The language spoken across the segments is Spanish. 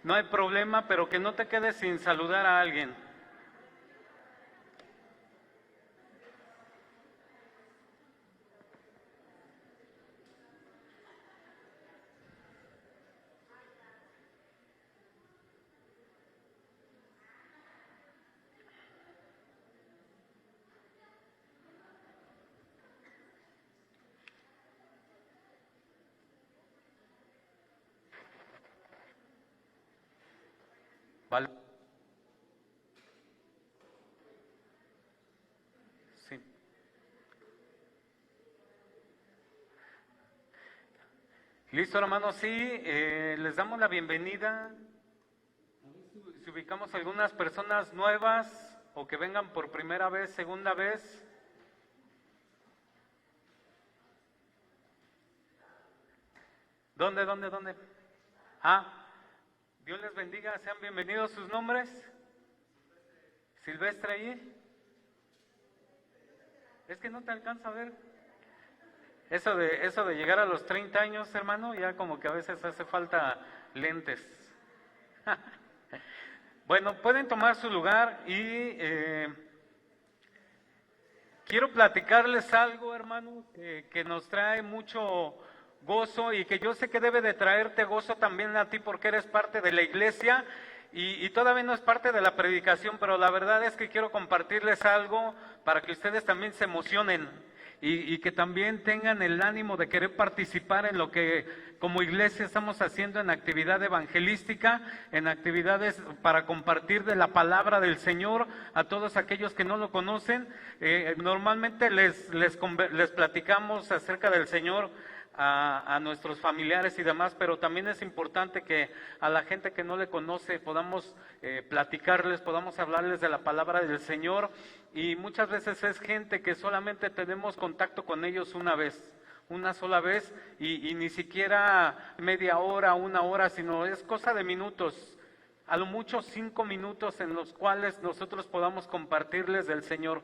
no hay problema, pero que no te quedes sin saludar a alguien. ¿Vale? Sí. Listo, hermanos, sí, les damos la bienvenida. Si ubicamos algunas personas nuevas o que vengan por primera vez, segunda vez. ¿Dónde? Ah, Dios les bendiga, sean bienvenidos. ¿Sus nombres? Silvestre ahí. Es que no te alcanza a ver. Eso de llegar a los 30 años, hermano, ya como que a veces hace falta lentes. Bueno, pueden tomar su lugar y quiero platicarles algo, hermano, que nos trae mucho gozo y que yo sé que debe de traerte gozo también a ti porque eres parte de la iglesia y todavía no es parte de la predicación, pero la verdad es que quiero compartirles algo para que ustedes también se emocionen y que también tengan el ánimo de querer participar en lo que como iglesia estamos haciendo en actividad evangelística, en actividades para compartir de la palabra del Señor a todos aquellos que no lo conocen. Normalmente les platicamos acerca del Señor a nuestros familiares y demás, pero también es importante que a la gente que no le conoce podamos platicarles, podamos hablarles de la palabra del Señor, y muchas veces es gente que solamente tenemos contacto con ellos una sola vez, y ni siquiera media hora, una hora, sino es cosa de minutos, a lo mucho 5 minutos en los cuales nosotros podamos compartirles del Señor.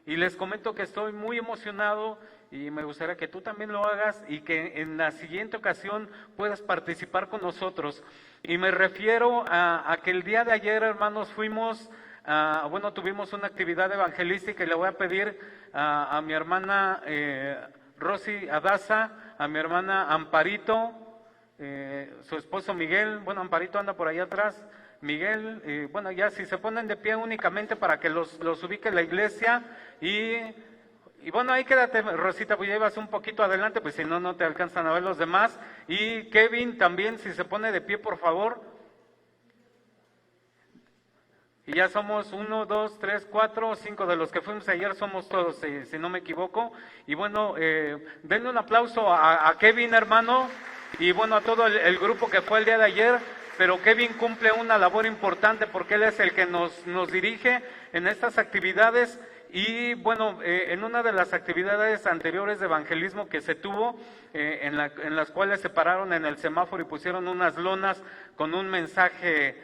Y les comento que estoy muy emocionado y me gustaría que tú también lo hagas y que en la siguiente ocasión puedas participar con nosotros. Y me refiero a que el día de ayer, hermanos, tuvimos una actividad evangelística y le voy a pedir a mi hermana Rosy Adaza, a mi hermana Amparito, su esposo Miguel, bueno, Amparito anda por ahí atrás, Miguel, ya si se ponen de pie únicamente para que los ubique la iglesia y bueno, ahí quédate, Rosita, pues llevas un poquito adelante, pues si no, no te alcanzan a ver los demás. Y Kevin también, si se pone de pie, por favor. Y ya somos 1, 2, 3, 4, 5 de los que fuimos ayer, somos todos, si no me equivoco. Y bueno, denle un aplauso a Kevin, hermano, y bueno, a todo el grupo que fue el día de ayer. Pero Kevin cumple una labor importante porque él es el que nos dirige en estas actividades. Y bueno, en una de las actividades anteriores de evangelismo que se tuvo, en las cuales se pararon en el semáforo y pusieron unas lonas con un mensaje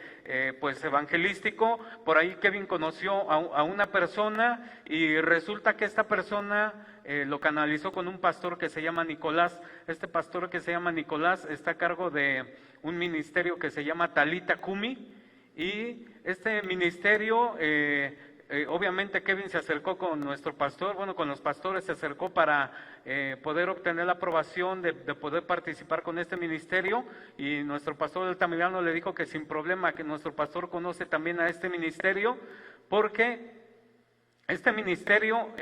pues evangelístico, por ahí Kevin conoció a una persona y resulta que esta persona lo canalizó con un pastor que se llama Nicolás. Este pastor que se llama Nicolás está a cargo de un ministerio que se llama Talita Kumi, y este ministerio obviamente Kevin se acercó con nuestro pastor, con los pastores se acercó para poder obtener la aprobación de poder participar con este ministerio, y nuestro pastor Altamirano le dijo que sin problema, que nuestro pastor conoce también a este ministerio, porque este ministerio,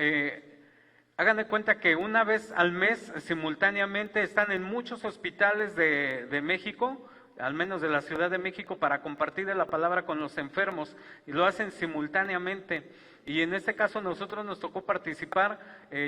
hagan de cuenta que una vez al mes simultáneamente están en muchos hospitales de México, al menos de la Ciudad de México, para compartir de la palabra con los enfermos, y lo hacen simultáneamente. Y en este caso nosotros nos tocó participar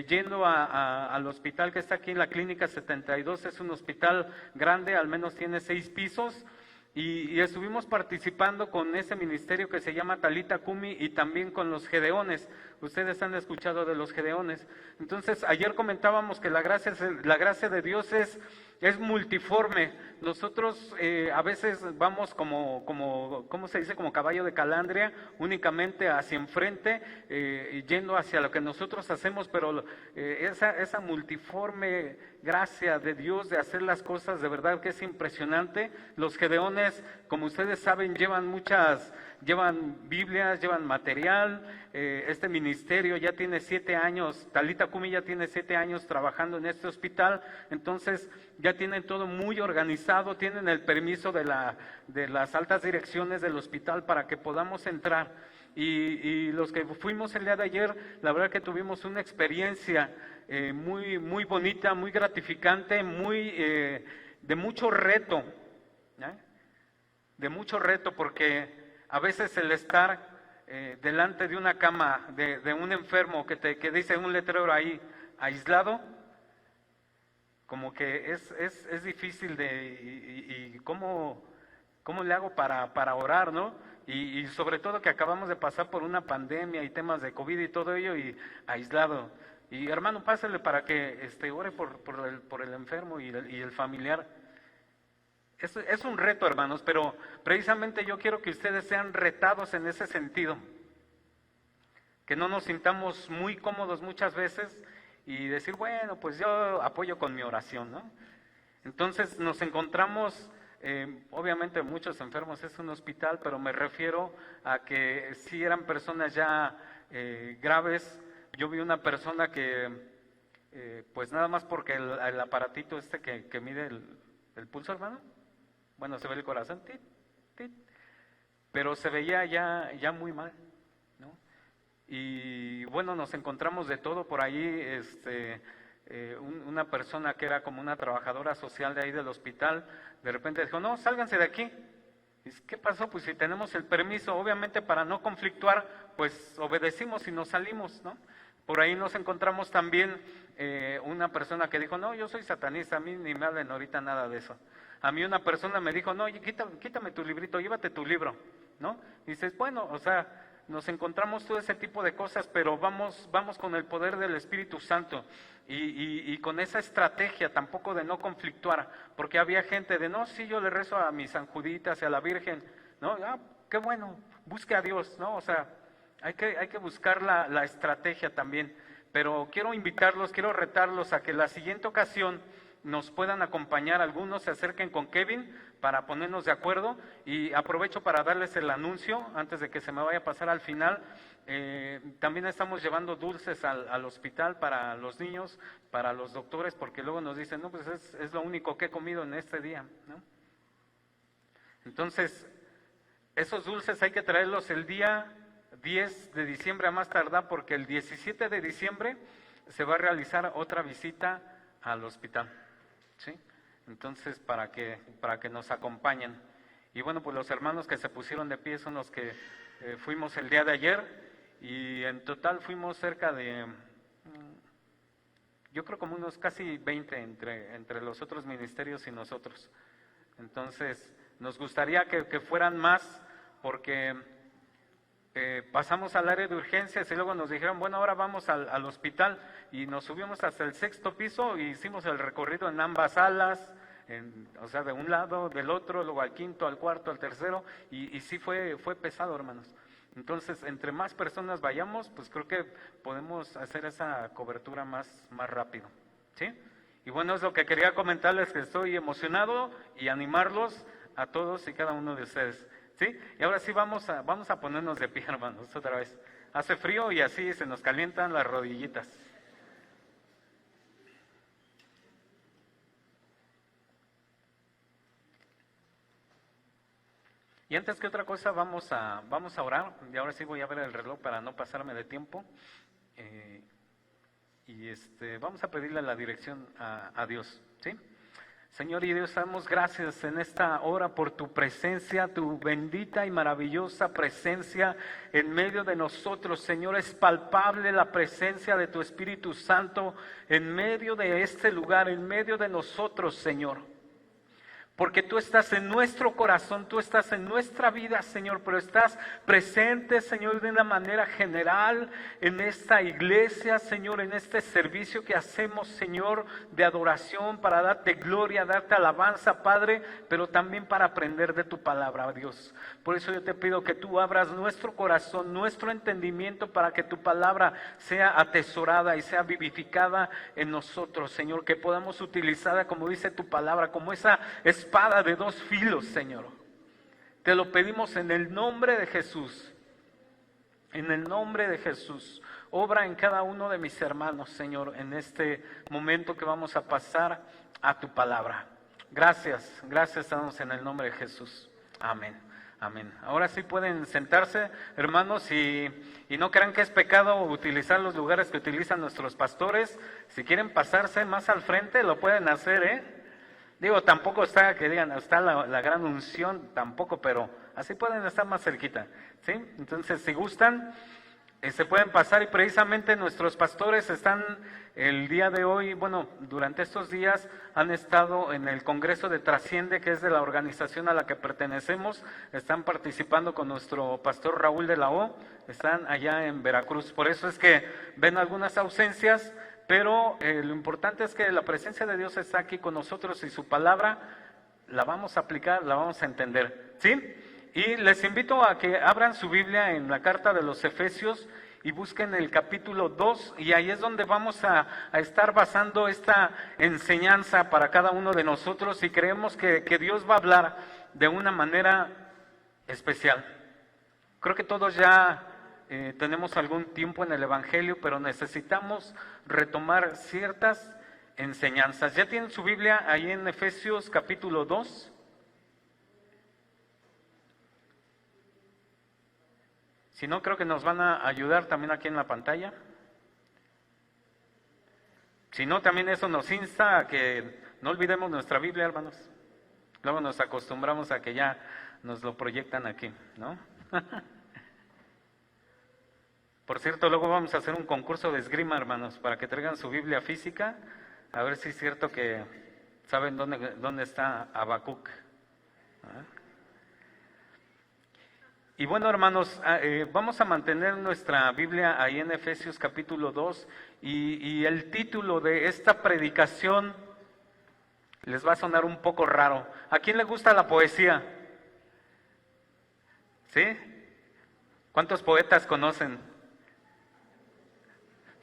yendo al hospital que está aquí en la Clínica 72, es un hospital grande, al menos tiene 6 pisos, y estuvimos participando con ese ministerio que se llama Talita Kumi y también con los Gedeones. Ustedes han escuchado de los Gedeones. Entonces ayer comentábamos que la gracia de Dios es multiforme. nosotros a veces vamos ¿cómo se dice? Como caballo de calandria, únicamente hacia enfrente, yendo hacia lo que nosotros hacemos, pero esa multiforme gracia de Dios de hacer las cosas, de verdad que es impresionante. Los gedeones, como ustedes saben, llevan Biblias, llevan material. Este ministerio ya tiene 7 años, Talita Kumi ya tiene 7 años trabajando en este hospital, entonces ya tienen todo muy organizado, tienen el permiso de las altas direcciones del hospital para que podamos entrar. Y los que fuimos el día de ayer, la verdad que tuvimos una experiencia muy, muy bonita, muy gratificante, de mucho reto, de mucho reto, porque a veces el estar delante de una cama de un enfermo que dice un letrero ahí, aislado, como que es difícil y cómo le hago para orar, ¿no? Y sobre todo que acabamos de pasar por una pandemia y temas de COVID y todo ello, y aislado. Y hermano, pásale para que ore por el enfermo y el familiar. Es un reto, hermanos, pero precisamente yo quiero que ustedes sean retados en ese sentido. Que no nos sintamos muy cómodos muchas veces y decir, bueno, pues yo apoyo con mi oración, ¿no? Entonces nos encontramos, obviamente muchos enfermos, es un hospital, pero me refiero a que sí eran personas ya graves. Yo vi una persona que, pues nada más porque el aparatito que mide el pulso, hermano, bueno, se ve el corazón, tit, tit, pero se veía ya muy mal, ¿no? Y bueno, nos encontramos de todo por ahí, una persona que era como una trabajadora social de ahí del hospital, de repente dijo, no, sálganse de aquí. Dice, ¿qué pasó? Pues si tenemos el permiso, obviamente para no conflictuar, pues obedecimos y nos salimos, ¿no? Por ahí nos encontramos también una persona que dijo, no, yo soy satanista, a mí ni me hablen ahorita nada de eso. A mí una persona me dijo, no, quítame tu librito, llévate tu libro, ¿no? Y dices, bueno, o sea, nos encontramos todo ese tipo de cosas, pero vamos con el poder del Espíritu Santo y con esa estrategia tampoco de no conflictuar, porque había gente de, no, sí, yo le rezo a mis San Juditas y a la Virgen, ¿no? Ah, qué bueno, busque a Dios, ¿no? O sea, hay que buscar la estrategia también, pero quiero invitarlos, quiero retarlos a que la siguiente ocasión nos puedan acompañar, algunos se acerquen con Kevin para ponernos de acuerdo, y aprovecho para darles el anuncio antes de que se me vaya a pasar al final. También estamos llevando dulces al hospital para los niños, para los doctores, porque luego nos dicen, no, pues es lo único que he comido en este día, ¿no? Entonces, esos dulces hay que traerlos el día 10 de diciembre a más tardar, porque el 17 de diciembre se va a realizar otra visita al hospital, ¿sí? Entonces, para que nos acompañen. Y bueno, pues los hermanos que se pusieron de pie son los que fuimos el día de ayer, y en total fuimos cerca de, yo creo como unos casi 20 entre los otros ministerios y nosotros. Entonces, nos gustaría que fueran más, porque pasamos al área de urgencias y luego nos dijeron, bueno, ahora vamos al hospital, y nos subimos hasta el 6º piso y hicimos el recorrido en ambas salas, o sea, de un lado, del otro, luego al 5º, al 4º, al 3º, y sí fue pesado, hermanos. Entonces, entre más personas vayamos, pues creo que podemos hacer esa cobertura más rápido, ¿sí? Y bueno, es lo que quería comentarles, que estoy emocionado y animarlos a todos y cada uno de ustedes, ¿sí? Y ahora sí vamos a ponernos de pie, hermanos, otra vez. Hace frío y así se nos calientan las rodillitas. Y antes que otra cosa vamos a orar, y ahora sí voy a ver el reloj para no pasarme de tiempo, vamos a pedirle la dirección a Dios, ¿sí? Señor y Dios, damos gracias en esta hora por tu presencia, tu bendita y maravillosa presencia en medio de nosotros. Señor, es palpable la presencia de tu Espíritu Santo en medio de este lugar, en medio de nosotros, Señor. porque tú estás en nuestro corazón, tú estás en nuestra vida, Señor, pero estás presente, Señor, de una manera general en esta iglesia, Señor, en este servicio que hacemos, Señor, de adoración, para darte gloria, darte alabanza, Padre, pero también para aprender de tu palabra, Dios. Por eso yo te pido que tú abras nuestro corazón, nuestro entendimiento, para que tu palabra sea atesorada y sea vivificada en nosotros, Señor, que podamos utilizarla, como dice tu palabra, como esa espada de dos filos, Señor. Te lo pedimos en el nombre de Jesús. En el nombre de Jesús. Obra en cada uno de mis hermanos, Señor, en este momento que vamos a pasar a tu palabra. Gracias, gracias damos en el nombre de Jesús. Amén. Amén. Ahora sí pueden sentarse, hermanos, y no crean que es pecado utilizar los lugares que utilizan nuestros pastores. Si quieren pasarse más al frente, lo pueden hacer, ¿eh? Digo, tampoco está, que digan, está la gran unción, tampoco, pero así pueden estar más cerquita, ¿sí? Entonces, si gustan, se pueden pasar, y precisamente nuestros pastores están el día de hoy, bueno, durante estos días han estado en el Congreso de Trasciende, que es de la organización a la que pertenecemos. Están participando con nuestro pastor Raúl de la O, están allá en Veracruz. Por eso es que ven algunas ausencias, pero lo importante es que la presencia de Dios está aquí con nosotros y su palabra la vamos a aplicar, la vamos a entender, ¿sí? Y les invito a que abran su Biblia en la carta de los Efesios y busquen el capítulo 2, y ahí es donde vamos a estar basando esta enseñanza para cada uno de nosotros, y creemos que Dios va a hablar de una manera especial. Creo que todos ya tenemos algún tiempo en el Evangelio, pero necesitamos retomar ciertas enseñanzas. ¿Ya tienen su Biblia ahí en Efesios capítulo 2? Si no, creo que nos van a ayudar también aquí en la pantalla. Si no, también eso nos insta a que no olvidemos nuestra Biblia, hermanos. Luego nos acostumbramos a que ya nos lo proyectan aquí, ¿no? Por cierto, luego vamos a hacer un concurso de esgrima, hermanos, para que traigan su Biblia física, a ver si es cierto que saben dónde está Habacuc. ¿Ah? Y bueno, hermanos, vamos a mantener nuestra Biblia ahí en Efesios capítulo 2, y el título de esta predicación les va a sonar un poco raro. ¿A quién le gusta la poesía? ¿Sí? ¿Cuántos poetas conocen?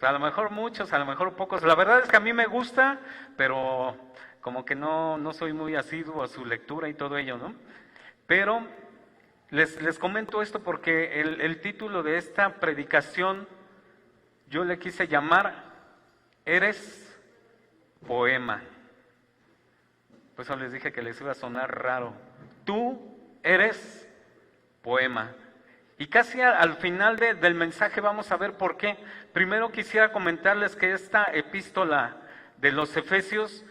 A lo mejor muchos, a lo mejor pocos. La verdad es que a mí me gusta, pero como que no soy muy asiduo a su lectura y todo ello, ¿no? Pero les comento esto porque el título de esta predicación yo le quise llamar Eres Poema. Por eso les dije que les iba a sonar raro. Tú eres poema. Y casi al final del mensaje vamos a ver por qué. Primero quisiera comentarles que esta epístola de los Efesios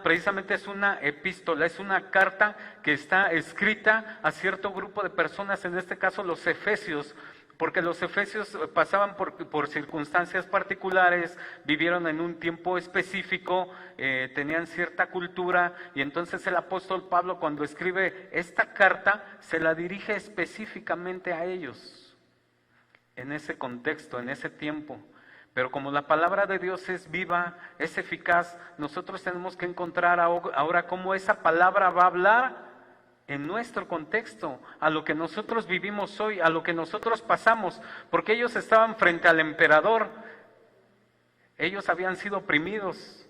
precisamente es una epístola, es una carta que está escrita a cierto grupo de personas, en este caso los efesios, porque los efesios pasaban por circunstancias particulares, vivieron en un tiempo específico, tenían cierta cultura, y entonces el apóstol Pablo, cuando escribe esta carta, se la dirige específicamente a ellos, en ese contexto, en ese tiempo. Pero como la palabra de Dios es viva, es eficaz, nosotros tenemos que encontrar ahora cómo esa palabra va a hablar en nuestro contexto, a lo que nosotros vivimos hoy, a lo que nosotros pasamos, porque ellos estaban frente al emperador, ellos habían sido oprimidos,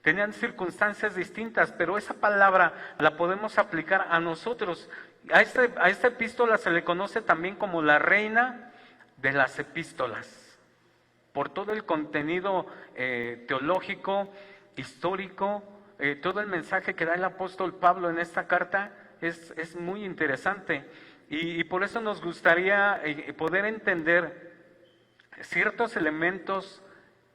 tenían circunstancias distintas, pero esa palabra la podemos aplicar a nosotros. A esta epístola se le conoce también como la reina de las epístolas, por todo el contenido teológico, histórico, todo el mensaje que da el apóstol Pablo en esta carta es muy interesante, y por eso nos gustaría poder entender ciertos elementos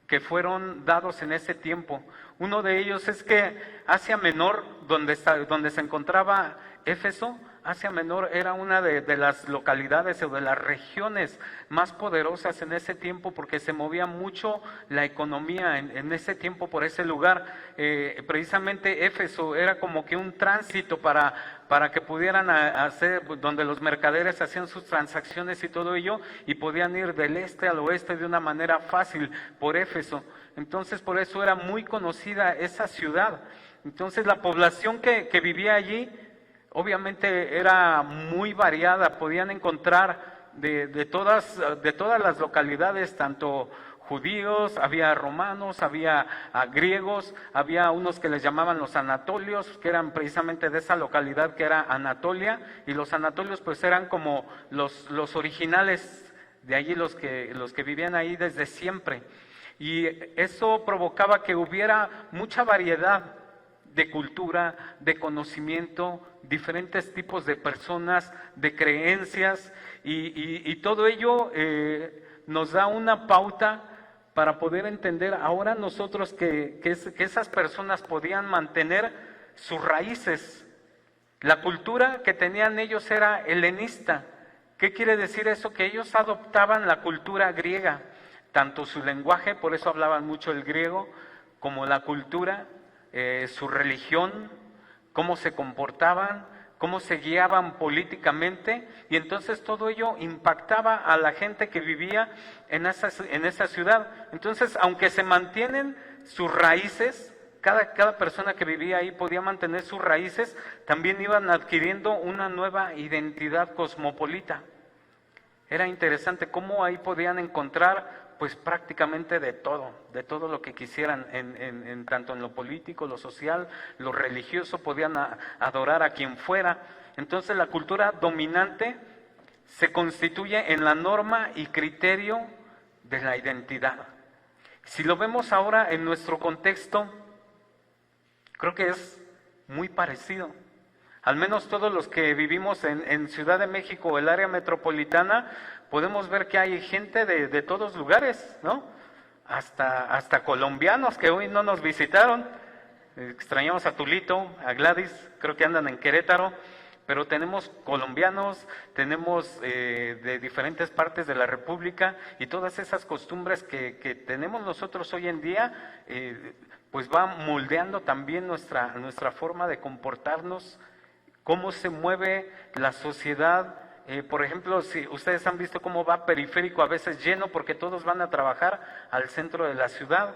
que fueron dados en ese tiempo. Uno de ellos es que Asia Menor, donde se encontraba Éfeso, Asia Menor era una de las localidades o de las regiones más poderosas en ese tiempo, porque se movía mucho la economía en ese tiempo por ese lugar. Precisamente Éfeso era como que un tránsito para que pudieran hacer, donde los mercaderes hacían sus transacciones y todo ello, y podían ir del este al oeste de una manera fácil por Éfeso. Entonces, por eso era muy conocida esa ciudad. Entonces, la población que vivía allí, obviamente era muy variada, podían encontrar de todas las localidades, tanto judíos, había romanos, había griegos, había unos que les llamaban los anatolios, que eran precisamente de esa localidad que era Anatolia, y los anatolios pues eran como los originales de allí, los que vivían ahí desde siempre. Y eso provocaba que hubiera mucha variedad de cultura, de conocimiento, diferentes tipos de personas, de creencias, y todo ello nos da una pauta para poder entender ahora nosotros que esas personas podían mantener sus raíces. La cultura que tenían ellos era helenista. ¿Qué quiere decir eso? Que ellos adoptaban la cultura griega, tanto su lenguaje, por eso hablaban mucho el griego, como la cultura, su religión, cómo se comportaban, cómo se guiaban políticamente, y entonces todo ello impactaba a la gente que vivía en esa ciudad. Entonces, aunque se mantienen sus raíces, cada persona que vivía ahí podía mantener sus raíces, también iban adquiriendo una nueva identidad cosmopolita. Era interesante cómo ahí podían encontrar pues prácticamente de todo lo que quisieran, tanto en lo político, lo social, lo religioso, podían adorar a quien fuera. Entonces la cultura dominante se constituye en la norma y criterio de la identidad. Si lo vemos ahora en nuestro contexto, creo que es muy parecido. Al menos todos los que vivimos en Ciudad de México o el área metropolitana, podemos ver que hay gente de todos lugares, ¿no? Hasta colombianos que hoy no nos visitaron. Extrañamos a Tulito, a Gladys, creo que andan en Querétaro, pero tenemos colombianos, tenemos de diferentes partes de la República, y todas esas costumbres que tenemos nosotros hoy en día, pues va moldeando también nuestra forma de comportarnos, cómo se mueve la sociedad. Por ejemplo, si ustedes han visto cómo va Periférico a veces lleno porque todos van a trabajar al centro de la ciudad.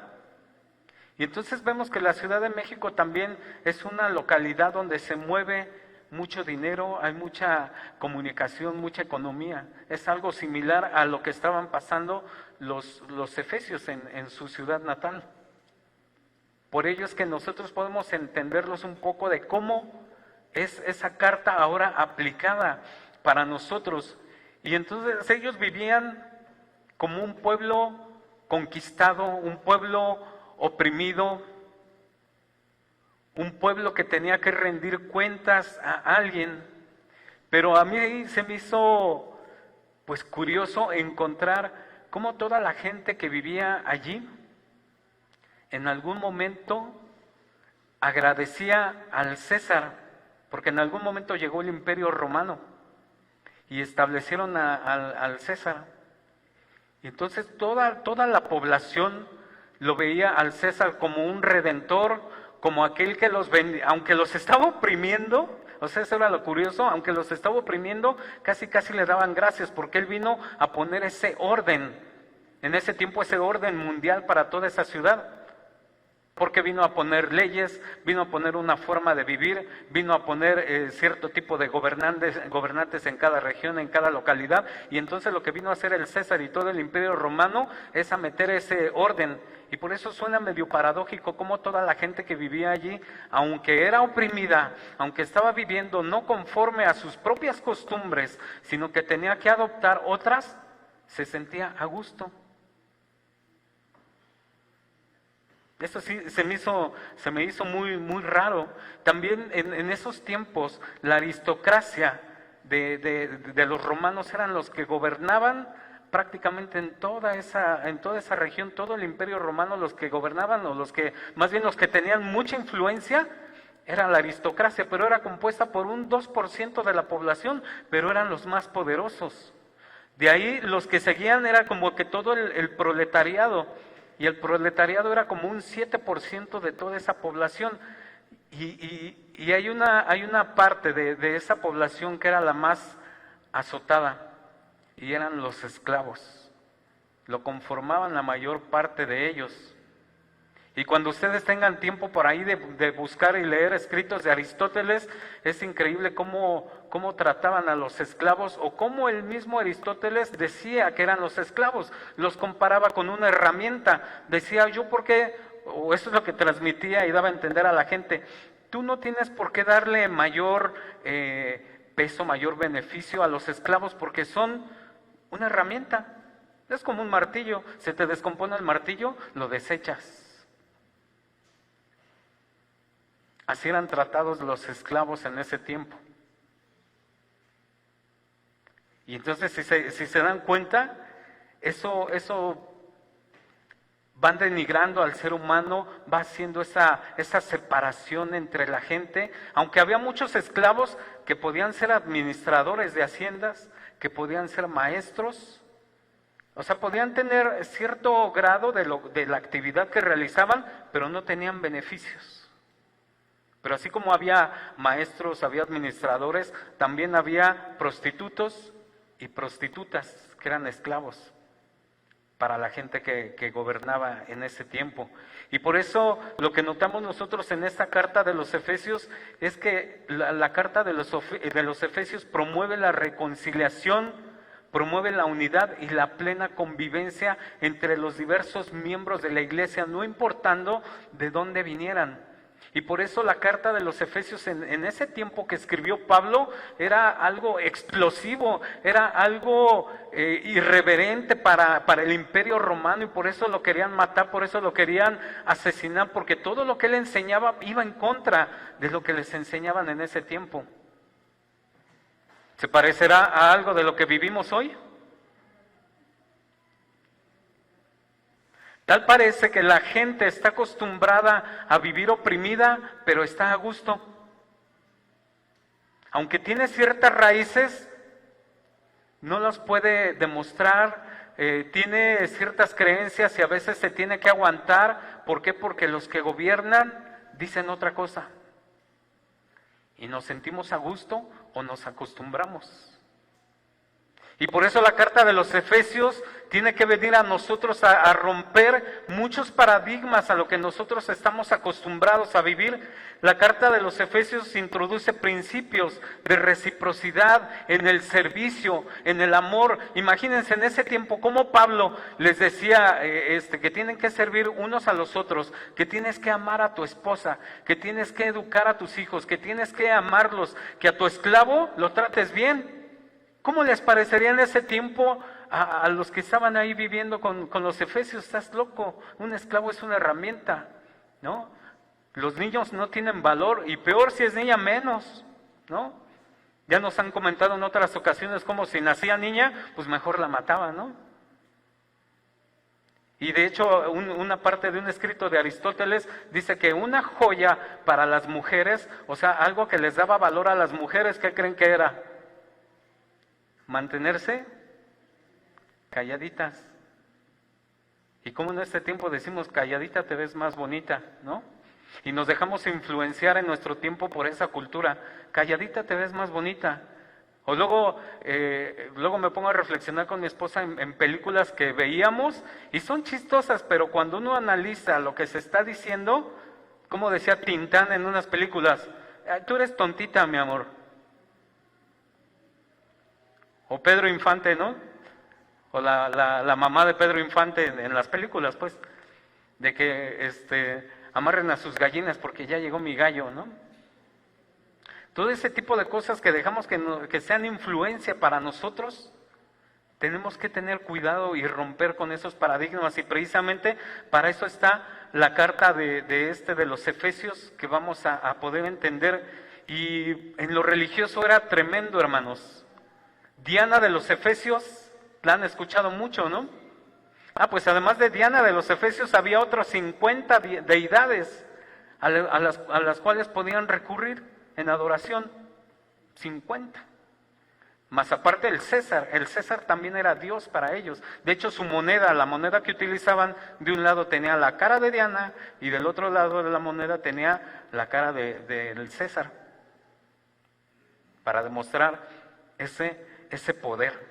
Y entonces vemos que la Ciudad de México también es una localidad donde se mueve mucho dinero, hay mucha comunicación, mucha economía. Es algo similar a lo que estaban pasando los efesios en su ciudad natal. Por ello es que nosotros podemos entenderlos un poco de cómo es esa carta ahora aplicada para nosotros. Y entonces ellos vivían como un pueblo conquistado, un pueblo oprimido, un pueblo que tenía que rendir cuentas a alguien. Pero a mí se me hizo pues curioso encontrar cómo toda la gente que vivía allí en algún momento agradecía al César, porque en algún momento llegó el Imperio Romano y establecieron al César. Y entonces toda la población lo veía al César como un redentor, como aquel que los vendía, aunque los estaba oprimiendo. O sea, eso era lo curioso, aunque los estaba oprimiendo, casi le daban gracias, porque él vino a poner ese orden, en ese tiempo ese orden mundial para toda esa ciudad. Porque vino a poner leyes, vino a poner una forma de vivir, vino a poner cierto tipo de gobernantes en cada región, en cada localidad, y entonces lo que vino a hacer el César y todo el Imperio Romano es a meter ese orden. Y por eso suena medio paradójico cómo toda la gente que vivía allí, aunque era oprimida, aunque estaba viviendo no conforme a sus propias costumbres, sino que tenía que adoptar otras, se sentía a gusto. Eso sí se me hizo muy raro. También en esos tiempos la aristocracia de los romanos eran los que gobernaban prácticamente en toda esa región, todo el Imperio Romano. Los que gobernaban, o más bien los que tenían mucha influencia era la aristocracia, pero era compuesta por un 2% de la población, pero eran los más poderosos. De ahí los que seguían era como que todo el proletariado, y el proletariado era como un 7% de toda esa población. Y hay una parte de esa población que era la más azotada, y eran los esclavos. Lo conformaban la mayor parte de ellos. Y cuando ustedes tengan tiempo por ahí de buscar y leer escritos de Aristóteles, es increíble cómo trataban a los esclavos, o cómo el mismo Aristóteles decía que eran los esclavos. Los comparaba con una herramienta. Decía, yo por qué, o eso es lo que transmitía y daba a entender a la gente, tú no tienes por qué darle mayor peso, mayor beneficio a los esclavos, porque son una herramienta. Es como un martillo, se te descompone el martillo, lo desechas. Así eran tratados los esclavos en ese tiempo. Y entonces, si se dan cuenta, eso van denigrando al ser humano, va haciendo esa separación entre la gente. Aunque había muchos esclavos que podían ser administradores de haciendas, que podían ser maestros, o sea, podían tener cierto grado de la actividad que realizaban, pero no tenían beneficios. Pero así como había maestros, había administradores, también había prostitutos y prostitutas que eran esclavos para la gente que gobernaba en ese tiempo. Y por eso lo que notamos nosotros en esta carta de los Efesios es que la carta de los Efesios promueve la reconciliación, promueve la unidad y la plena convivencia entre los diversos miembros de la iglesia, no importando de dónde vinieran. Y por eso la carta de los Efesios en ese tiempo que escribió Pablo era algo explosivo, era algo irreverente para el imperio romano, y por eso lo querían matar, por eso lo querían asesinar, porque todo lo que él enseñaba iba en contra de lo que les enseñaban en ese tiempo. ¿Se parecerá a algo de lo que vivimos hoy? Tal parece que la gente está acostumbrada a vivir oprimida, pero está a gusto. Aunque tiene ciertas raíces, no las puede demostrar, tiene ciertas creencias y a veces se tiene que aguantar. ¿Por qué? Porque los que gobiernan dicen otra cosa. Y nos sentimos a gusto o nos acostumbramos. Y por eso la carta de los Efesios tiene que venir a nosotros a romper muchos paradigmas a lo que nosotros estamos acostumbrados a vivir. La carta de los Efesios introduce principios de reciprocidad en el servicio, en el amor. Imagínense en ese tiempo cómo Pablo les decía que tienen que servir unos a los otros, que tienes que amar a tu esposa, que tienes que educar a tus hijos, que tienes que amarlos, que a tu esclavo lo trates bien. ¿Cómo les parecería en ese tiempo a los que estaban ahí viviendo con los Efesios? Estás loco, un esclavo es una herramienta, ¿no? Los niños no tienen valor, y peor si es niña menos, ¿no? Ya nos han comentado en otras ocasiones cómo si nacía niña, pues mejor la mataban, ¿no? Y de hecho, una parte de un escrito de Aristóteles dice que una joya para las mujeres, o sea, algo que les daba valor a las mujeres, ¿qué creen que era? Mantenerse calladitas. Y como en este tiempo decimos, calladita te ves más bonita, ¿no? Y nos dejamos influenciar en nuestro tiempo por esa cultura. Calladita te ves más bonita. O luego me pongo a reflexionar con mi esposa en películas que veíamos y son chistosas, pero cuando uno analiza lo que se está diciendo, como decía Tintán en unas películas, tú eres tontita, mi amor. O Pedro Infante, ¿no? O la mamá de Pedro Infante en las películas, pues, de que amarren a sus gallinas porque ya llegó mi gallo, ¿no? Todo ese tipo de cosas que dejamos que sean influencia para nosotros, tenemos que tener cuidado y romper con esos paradigmas, y precisamente para eso está la carta de los Efesios que vamos a poder entender. Y en lo religioso era tremendo, hermanos. Diana de los Efesios, la han escuchado mucho, ¿no? Pues además de Diana de los Efesios había otras 50 deidades. a las cuales podían recurrir en adoración. 50. Más aparte el César también era Dios para ellos. De hecho, su moneda, la moneda que utilizaban, de un lado tenía la cara de Diana y del otro lado de la moneda tenía la cara del César, para demostrar ese poder.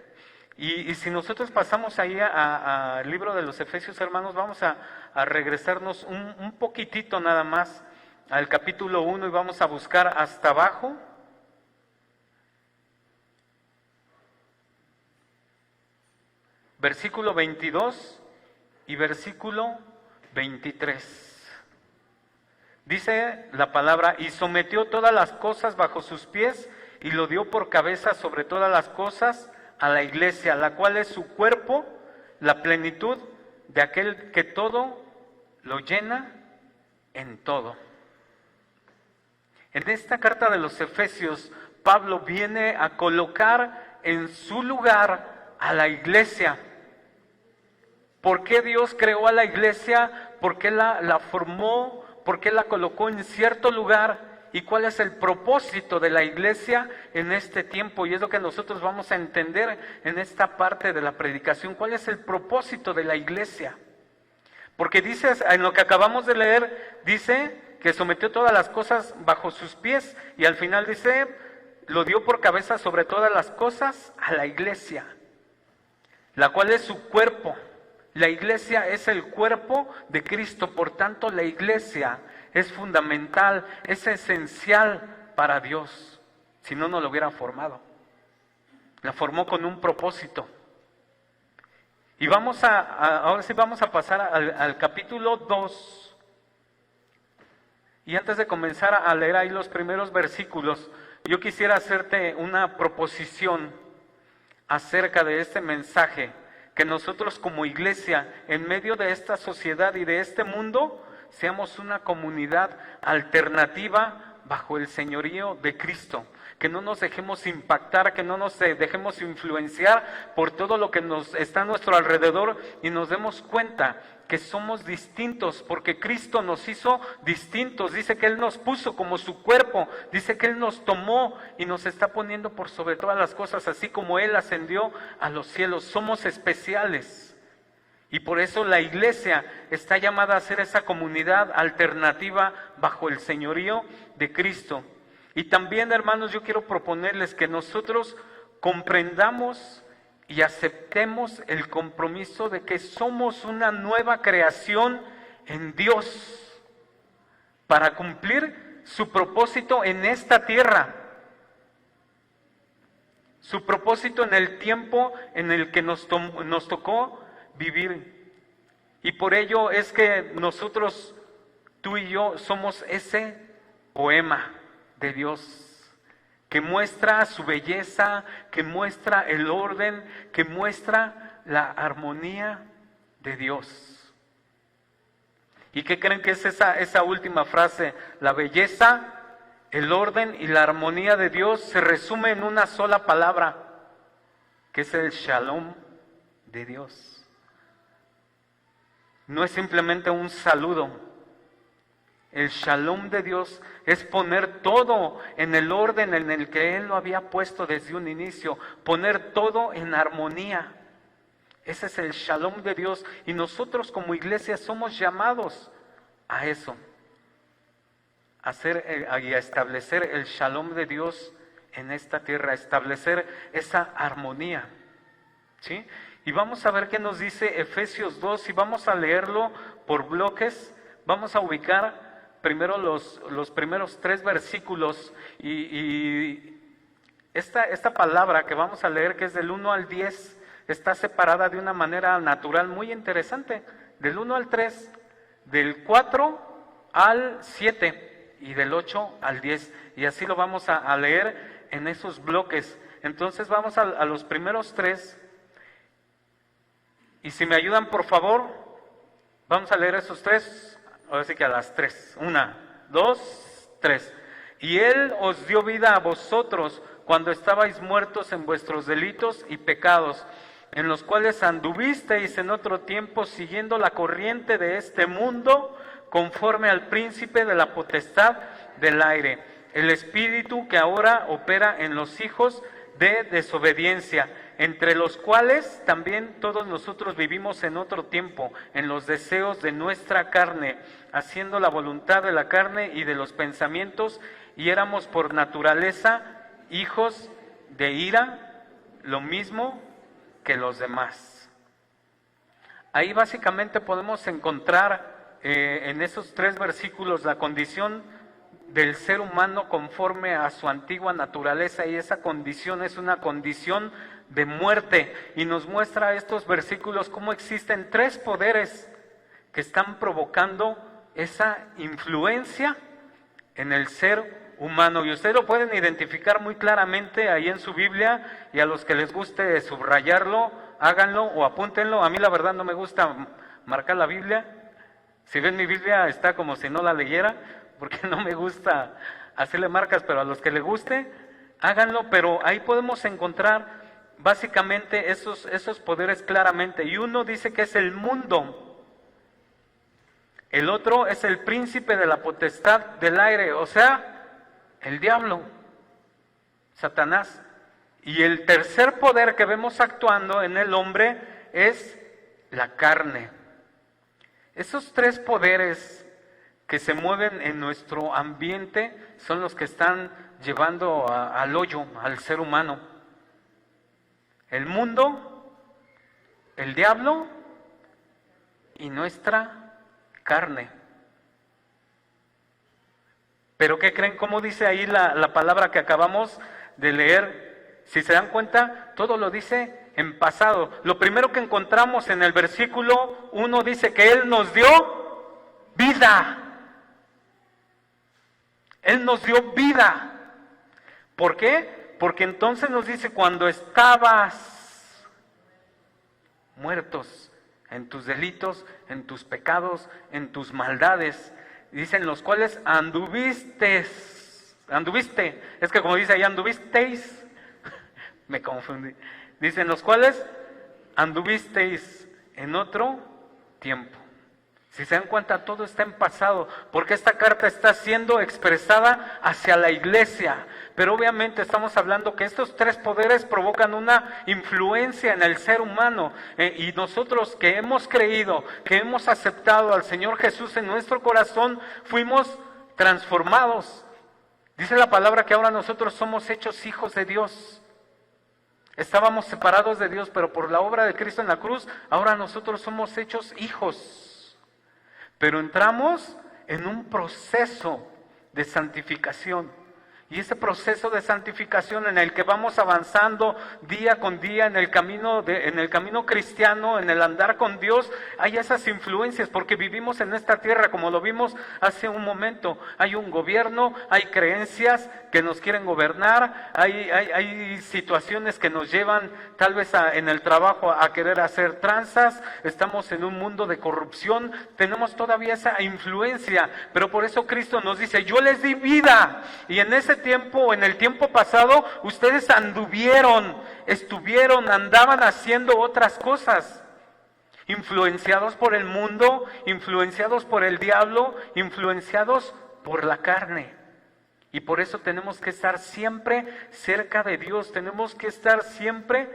Y si nosotros pasamos ahí al libro de los Efesios, hermanos, vamos a regresarnos un poquitito nada más al capítulo 1 y vamos a buscar hasta abajo. Versículo 22 y versículo 23. Dice la palabra: y sometió todas las cosas bajo sus pies y lo dio por cabeza sobre todas las cosas a la iglesia, la cual es su cuerpo, la plenitud de aquel que todo lo llena en todo. En esta carta de los Efesios, Pablo viene a colocar en su lugar a la iglesia. ¿Por qué Dios creó a la iglesia? ¿Por qué la formó? ¿Por qué la colocó en cierto lugar? ¿Y cuál es el propósito de la iglesia en este tiempo? Y es lo que nosotros vamos a entender en esta parte de la predicación. ¿Cuál es el propósito de la iglesia? Porque dice, en lo que acabamos de leer, dice que sometió todas las cosas bajo sus pies y al final dice, lo dio por cabeza sobre todas las cosas a la iglesia, la cual es su cuerpo. La iglesia es el cuerpo de Cristo, por tanto la iglesia es fundamental, es esencial para Dios, si no, no lo hubiera formado. La formó con un propósito. Y ahora sí vamos a pasar al capítulo 2. Y antes de comenzar a leer ahí los primeros versículos, yo quisiera hacerte una proposición acerca de este mensaje, que nosotros como iglesia, en medio de esta sociedad y de este mundo, seamos una comunidad alternativa bajo el señorío de Cristo. Que no nos dejemos impactar, que no nos dejemos influenciar por todo lo que está a nuestro alrededor y nos demos cuenta que somos distintos porque Cristo nos hizo distintos. Dice que Él nos puso como su cuerpo, dice que Él nos tomó y nos está poniendo por sobre todas las cosas, así como Él ascendió a los cielos. Somos especiales. Y por eso la iglesia está llamada a ser esa comunidad alternativa bajo el señorío de Cristo. Y también, hermanos, yo quiero proponerles que nosotros comprendamos y aceptemos el compromiso de que somos una nueva creación en Dios para cumplir su propósito en esta tierra, su propósito en el tiempo en el que nos tocó vivir. Y por ello es que nosotros, tú y yo, somos ese poema de Dios que muestra su belleza, que muestra el orden, que muestra la armonía de Dios. ¿Y qué creen que es esa última frase? La belleza, el orden y la armonía de Dios se resume en una sola palabra, que es el shalom de Dios. No es simplemente un saludo. El shalom de Dios es poner todo en el orden en el que Él lo había puesto desde un inicio, poner todo en armonía. Ese es el shalom de Dios y nosotros como iglesia somos llamados a eso, a establecer el shalom de Dios en esta tierra, a establecer esa armonía, ¿sí? Y vamos a ver qué nos dice Efesios 2 y vamos a leerlo por bloques. Vamos a ubicar primero los primeros 3 versículos y esta palabra que vamos a leer, que es del 1 al 10, está separada de una manera natural muy interesante, del 1 al 3, del 4 al 7 y del 8 al 10, y así lo vamos a leer en esos bloques. Entonces vamos a los primeros 3, y si me ayudan por favor, vamos a leer esos 3, ahora sí que a las 3, 1, 2, 3. Y Él os dio vida a vosotros cuando estabais muertos en vuestros delitos y pecados, en los cuales anduvisteis en otro tiempo siguiendo la corriente de este mundo, conforme al príncipe de la potestad del aire, el espíritu que ahora opera en los hijos de desobediencia, entre los cuales también todos nosotros vivimos en otro tiempo, en los deseos de nuestra carne, haciendo la voluntad de la carne y de los pensamientos, y éramos por naturaleza hijos de ira, lo mismo que los demás. Ahí básicamente podemos encontrar en esos 3 versículos la condición del ser humano conforme a su antigua naturaleza, y esa condición es una condición de muerte, y nos muestra estos versículos cómo existen 3 poderes que están provocando esa influencia en el ser humano, y ustedes lo pueden identificar muy claramente ahí en su Biblia, y a los que les guste subrayarlo, háganlo o apúntenlo. A mí la verdad no me gusta marcar la Biblia. Si ven mi Biblia está como si no la leyera, porque no me gusta hacerle marcas, pero a los que les guste, háganlo. Pero ahí podemos encontrar básicamente esos poderes claramente, y uno dice que es el mundo, el otro es el príncipe de la potestad del aire, o sea, el diablo, Satanás, y el tercer poder que vemos actuando en el hombre es la carne. Esos 3 poderes que se mueven en nuestro ambiente son los que están llevando al hoyo, al ser humano. El mundo, el diablo y nuestra carne. Pero ¿qué creen? ¿Cómo dice ahí la palabra que acabamos de leer? Si se dan cuenta, todo lo dice en pasado. Lo primero que encontramos en el versículo 1 dice que Él nos dio vida. Él nos dio vida. ¿Por qué? Porque entonces nos dice, cuando estabas muertos en tus delitos, en tus pecados, en tus maldades, dicen los cuales anduviste, es que como dice ahí anduvisteis, me confundí, dicen los cuales anduvisteis en otro tiempo. Si se dan cuenta, todo está en pasado, porque esta carta está siendo expresada hacia la iglesia. Pero obviamente estamos hablando que estos 3 poderes provocan una influencia en el ser humano. Y nosotros que hemos creído, que hemos aceptado al Señor Jesús en nuestro corazón, fuimos transformados. Dice la palabra que ahora nosotros somos hechos hijos de Dios. Estábamos separados de Dios, pero por la obra de Cristo en la cruz, ahora nosotros somos hechos hijos. Pero entramos en un proceso de santificación. Y ese proceso de santificación en el que vamos avanzando día con día en el camino cristiano, en el andar con Dios, hay esas influencias, porque vivimos en esta tierra, como lo vimos hace un momento. Hay un gobierno, hay creencias que nos quieren gobernar, hay situaciones que nos llevan tal vez en el trabajo a querer hacer tranzas, estamos en un mundo de corrupción, tenemos todavía esa influencia, pero por eso Cristo nos dice, yo les di vida, y en ese tiempo, en el tiempo pasado, ustedes andaban haciendo otras cosas, influenciados por el mundo, influenciados por el diablo, influenciados por la carne. Y por eso tenemos que estar siempre cerca de Dios, tenemos que estar siempre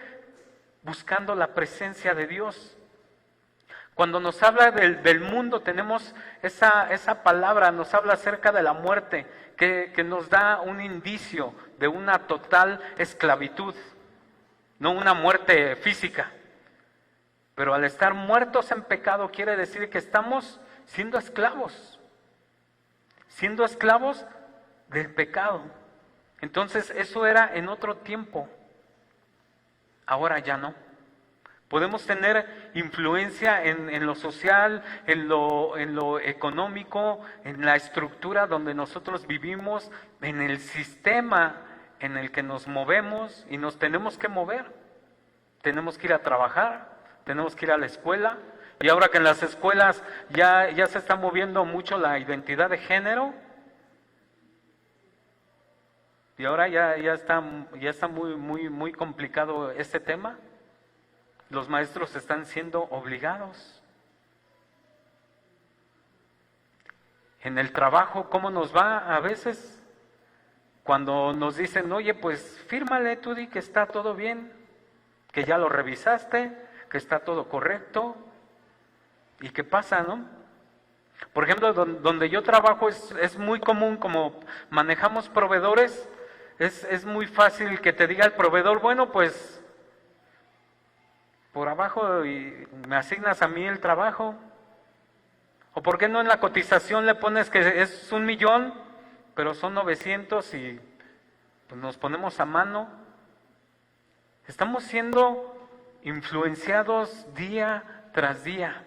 buscando la presencia de Dios. Cuando nos habla del mundo, tenemos esa palabra, nos habla acerca de la muerte, que nos da un indicio de una total esclavitud, no una muerte física. Pero al estar muertos en pecado quiere decir que estamos siendo esclavos del pecado. Entonces eso era en otro tiempo, ahora ya no. Podemos tener influencia en lo social, en lo económico, en la estructura donde nosotros vivimos, en el sistema en el que nos movemos y nos tenemos que mover. Tenemos que ir a trabajar, tenemos que ir a la escuela, y ahora que en las escuelas ya se está moviendo mucho la identidad de género, y ahora ya está muy complicado este tema. Los maestros están siendo obligados. En el trabajo, ¿cómo nos va a veces? Cuando nos dicen, oye, pues fírmale, tú di que está todo bien, que ya lo revisaste, que está todo correcto. ¿Y qué pasa, no? Por ejemplo, donde yo trabajo es muy común, como manejamos proveedores, es muy fácil que te diga el proveedor, bueno, pues por abajo y me asignas a mí el trabajo. ¿O por qué no en la cotización le pones que es 1,000,000, pero son 900 y pues nos ponemos a mano? Estamos siendo influenciados día tras día.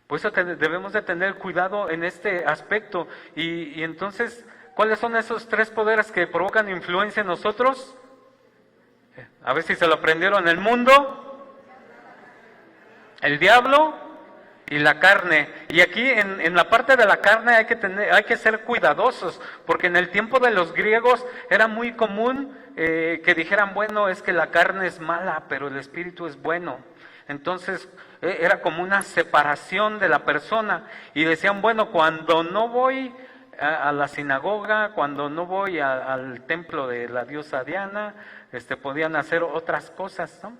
Por eso debemos de tener cuidado en este aspecto. Y entonces, ¿cuáles son esos 3 poderes que provocan influencia en nosotros? A ver si se lo aprendieron: el mundo, el diablo y la carne. Y aquí en la parte de la carne hay que ser cuidadosos, porque en el tiempo de los griegos era muy común que dijeran, bueno, es que la carne es mala, pero el espíritu es bueno. Entonces era como una separación de la persona, y decían, bueno, cuando no voy a la sinagoga, cuando no voy al templo de la diosa Diana, podían hacer otras cosas, ¿no?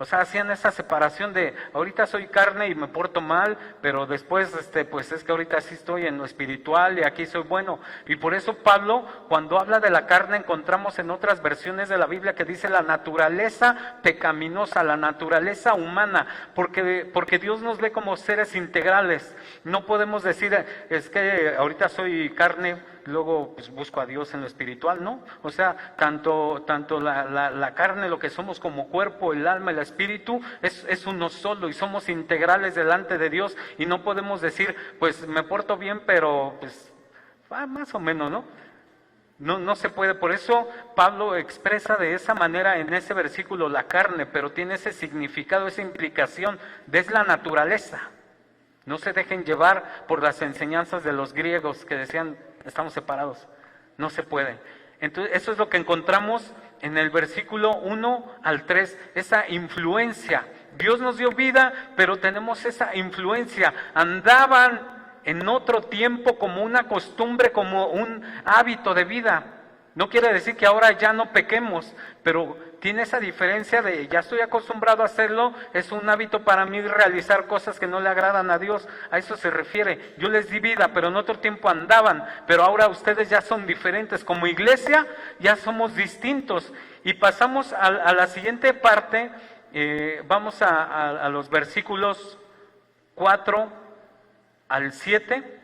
O sea, hacían esa separación de, ahorita soy carne y me porto mal, pero después, pues es que ahorita sí estoy en lo espiritual y aquí soy bueno. Y por eso Pablo, cuando habla de la carne, encontramos en otras versiones de la Biblia que dice la naturaleza pecaminosa, la naturaleza humana, porque Dios nos ve como seres integrales. No podemos decir, es que ahorita soy carne, luego pues busco a Dios en lo espiritual, ¿no? O sea, tanto la carne, lo que somos como cuerpo, el alma, el espíritu, es uno solo, y somos integrales delante de Dios, y no podemos decir, pues me porto bien, pero pues más o menos, ¿no? No se puede. Por eso Pablo expresa de esa manera en ese versículo la carne, pero tiene ese significado, esa implicación, es la naturaleza. No se dejen llevar por las enseñanzas de los griegos que decían, estamos separados. No se puede. Entonces, eso es lo que encontramos en el versículo 1 al 3, esa influencia. Dios nos dio vida, pero tenemos esa influencia. Andaban en otro tiempo como una costumbre, como un hábito de vida. No quiere decir que ahora ya no pequemos, pero tiene esa diferencia de ya estoy acostumbrado a hacerlo, es un hábito para mí realizar cosas que no le agradan a Dios. A eso se refiere. Yo les di vida, pero en otro tiempo andaban, pero ahora ustedes ya son diferentes. Como iglesia ya somos distintos. Y pasamos a la siguiente parte, vamos a los versículos 4 al 7.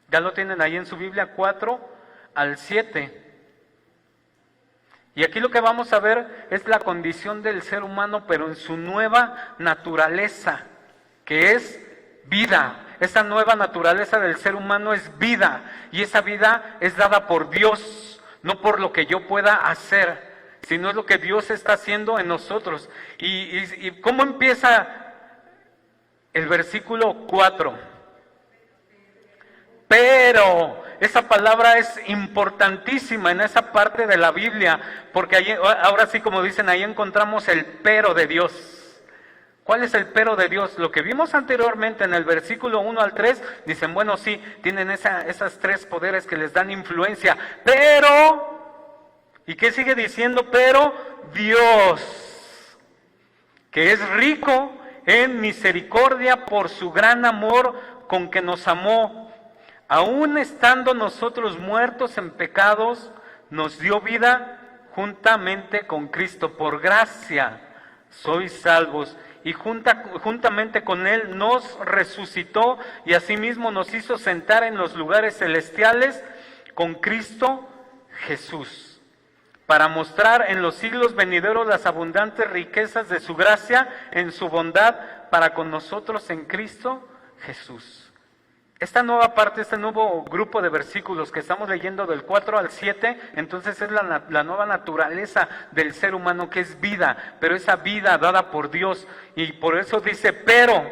Ya lo tienen ahí en su Biblia, 4 al 7. Y aquí lo que vamos a ver es la condición del ser humano, pero en su nueva naturaleza, que es vida. Esa nueva naturaleza del ser humano es vida, y esa vida es dada por Dios, no por lo que yo pueda hacer, sino es lo que Dios está haciendo en nosotros. ¿Y cómo empieza el versículo 4? Pero esa palabra es importantísima en esa parte de la Biblia, porque ahí, ahora sí, como dicen, ahí encontramos el pero de Dios. ¿Cuál es el pero de Dios? Lo que vimos anteriormente en el versículo 1 al 3, dicen, bueno, sí, tienen esas 3 poderes que les dan influencia, pero, ¿y qué sigue diciendo? Pero Dios, que es rico en misericordia por su gran amor con que nos amó, aún estando nosotros muertos en pecados, nos dio vida juntamente con Cristo. Por gracia sois salvos. Y juntamente con Él nos resucitó y asimismo nos hizo sentar en los lugares celestiales con Cristo Jesús, para mostrar en los siglos venideros las abundantes riquezas de su gracia en su bondad para con nosotros en Cristo Jesús. Esta nueva parte, este nuevo grupo de versículos que estamos leyendo del 4 al 7, entonces es la nueva naturaleza del ser humano, que es vida, pero esa vida dada por Dios. Y por eso dice, pero,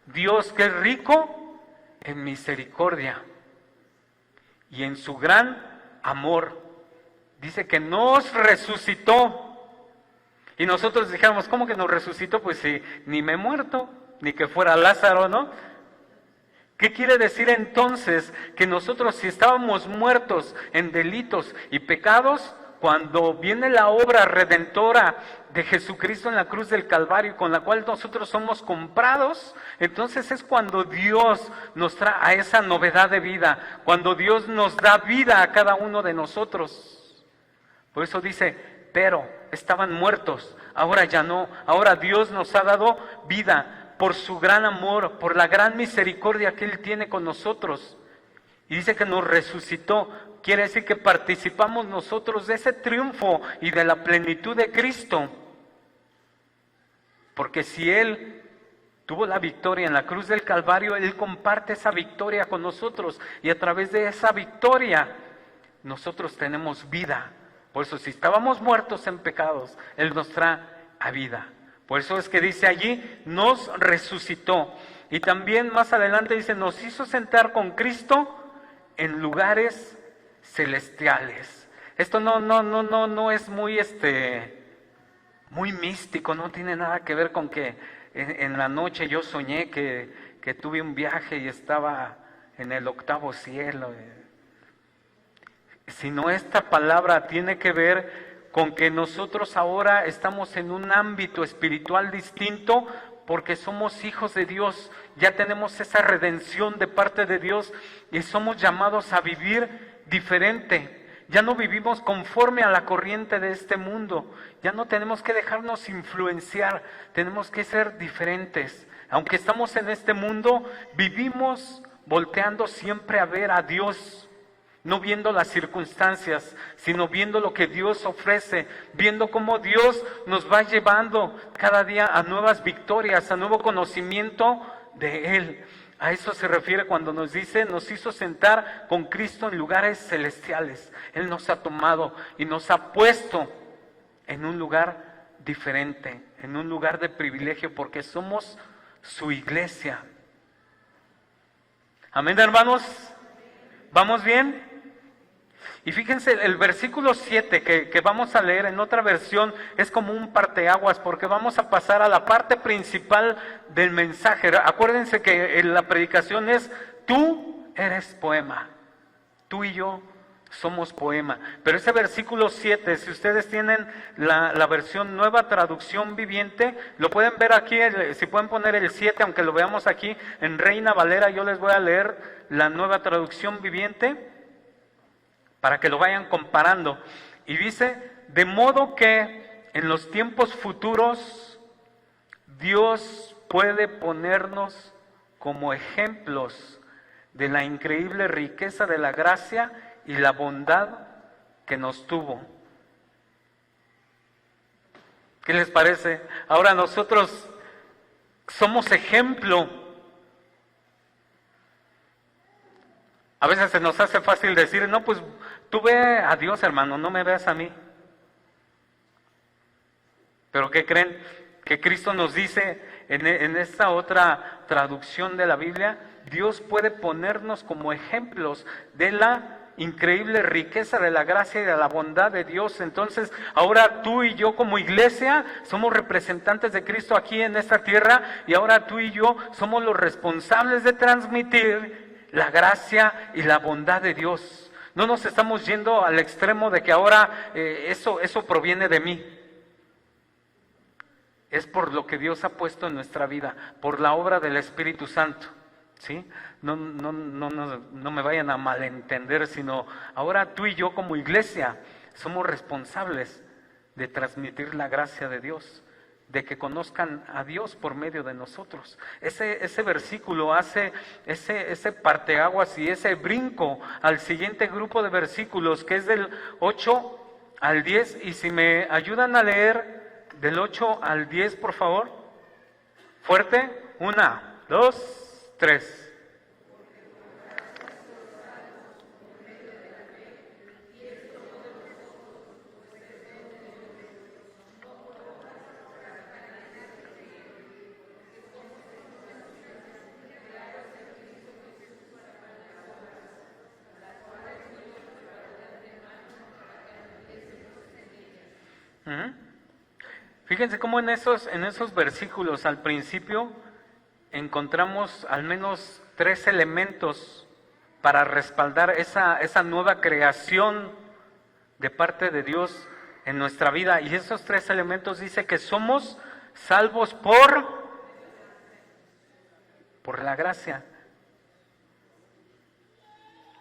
Dios, que es rico en misericordia y en su gran amor, dice que nos resucitó Y nosotros dijéramos, ¿cómo que nos resucitó? Pues si ni me he muerto, ni que fuera Lázaro, ¿no? ¿Qué quiere decir entonces? Que nosotros, si estábamos muertos en delitos y pecados, cuando viene la obra redentora de Jesucristo en la cruz del Calvario, con la cual nosotros somos comprados, entonces es cuando Dios nos trae a esa novedad de vida, cuando Dios nos da vida a cada uno de nosotros. Por eso dice, pero estaban muertos, ahora ya no, ahora Dios nos ha dado vida por su gran amor, por la gran misericordia que Él tiene con nosotros. Y dice que nos resucitó. Quiere decir que participamos nosotros de ese triunfo y de la plenitud de Cristo. Porque si Él tuvo la victoria en la cruz del Calvario, Él comparte esa victoria con nosotros. Y a través de esa victoria, nosotros tenemos vida. Por eso, si estábamos muertos en pecados, Él nos trae a vida. Por eso es que dice allí, nos resucitó. Y también más adelante dice, nos hizo sentar con Cristo en lugares celestiales. Esto no es muy muy místico, no tiene nada que ver con que en la noche yo soñé que tuve un viaje y estaba en el 8º cielo. Sino esta palabra tiene que ver con que nosotros ahora estamos en un ámbito espiritual distinto porque somos hijos de Dios, ya tenemos esa redención de parte de Dios y somos llamados a vivir diferente. Ya no vivimos conforme a la corriente de este mundo, ya no tenemos que dejarnos influenciar, tenemos que ser diferentes. Aunque estamos en este mundo, vivimos volteando siempre a ver a Dios. No viendo las circunstancias, sino viendo lo que Dios ofrece, viendo cómo Dios nos va llevando cada día a nuevas victorias, a nuevo conocimiento de Él. A eso se refiere cuando nos dice, nos hizo sentar con Cristo en lugares celestiales. Él nos ha tomado y nos ha puesto en un lugar diferente, en un lugar de privilegio, porque somos su iglesia. Amén, hermanos. ¿Vamos bien? Y fíjense, el versículo 7 que vamos a leer en otra versión es como un parteaguas, porque vamos a pasar a la parte principal del mensaje. Acuérdense que la predicación es, tú eres poema, tú y yo somos poema. Pero ese versículo 7, si ustedes tienen la versión Nueva Traducción Viviente, lo pueden ver aquí, si pueden poner el 7, aunque lo veamos aquí en Reina Valera, yo les voy a leer la Nueva Traducción Viviente, para que lo vayan comparando. Y dice, de modo que en los tiempos futuros Dios puede ponernos como ejemplos de la increíble riqueza de la gracia y la bondad que nos tuvo. ¿Qué les parece? Ahora nosotros somos ejemplo. A veces se nos hace fácil decir, no, pues tú ve a Dios, hermano, no me veas a mí. Pero ¿qué creen? Que Cristo nos dice en esta otra traducción de la Biblia, Dios puede ponernos como ejemplos de la increíble riqueza de la gracia y de la bondad de Dios. Entonces, ahora tú y yo como iglesia somos representantes de Cristo aquí en esta tierra, y ahora tú y yo somos los responsables de transmitir la gracia y la bondad de Dios. No nos estamos yendo al extremo de que ahora eso proviene de mí. Es por lo que Dios ha puesto en nuestra vida, por la obra del Espíritu Santo. ¿Sí? No me vayan a malentender, sino ahora tú y yo como iglesia somos responsables de transmitir la gracia de Dios, de que conozcan a Dios por medio de nosotros. Ese versículo hace ese parteaguas y ese brinco al siguiente grupo de versículos, que es del 8 al 10, y si me ayudan a leer del 8 al 10, por favor. Fuerte. 1, 2, 3. Fíjense cómo en esos versículos al principio encontramos al menos 3 elementos para respaldar esa nueva creación de parte de Dios en nuestra vida. Y esos 3 elementos dice que somos salvos por la gracia.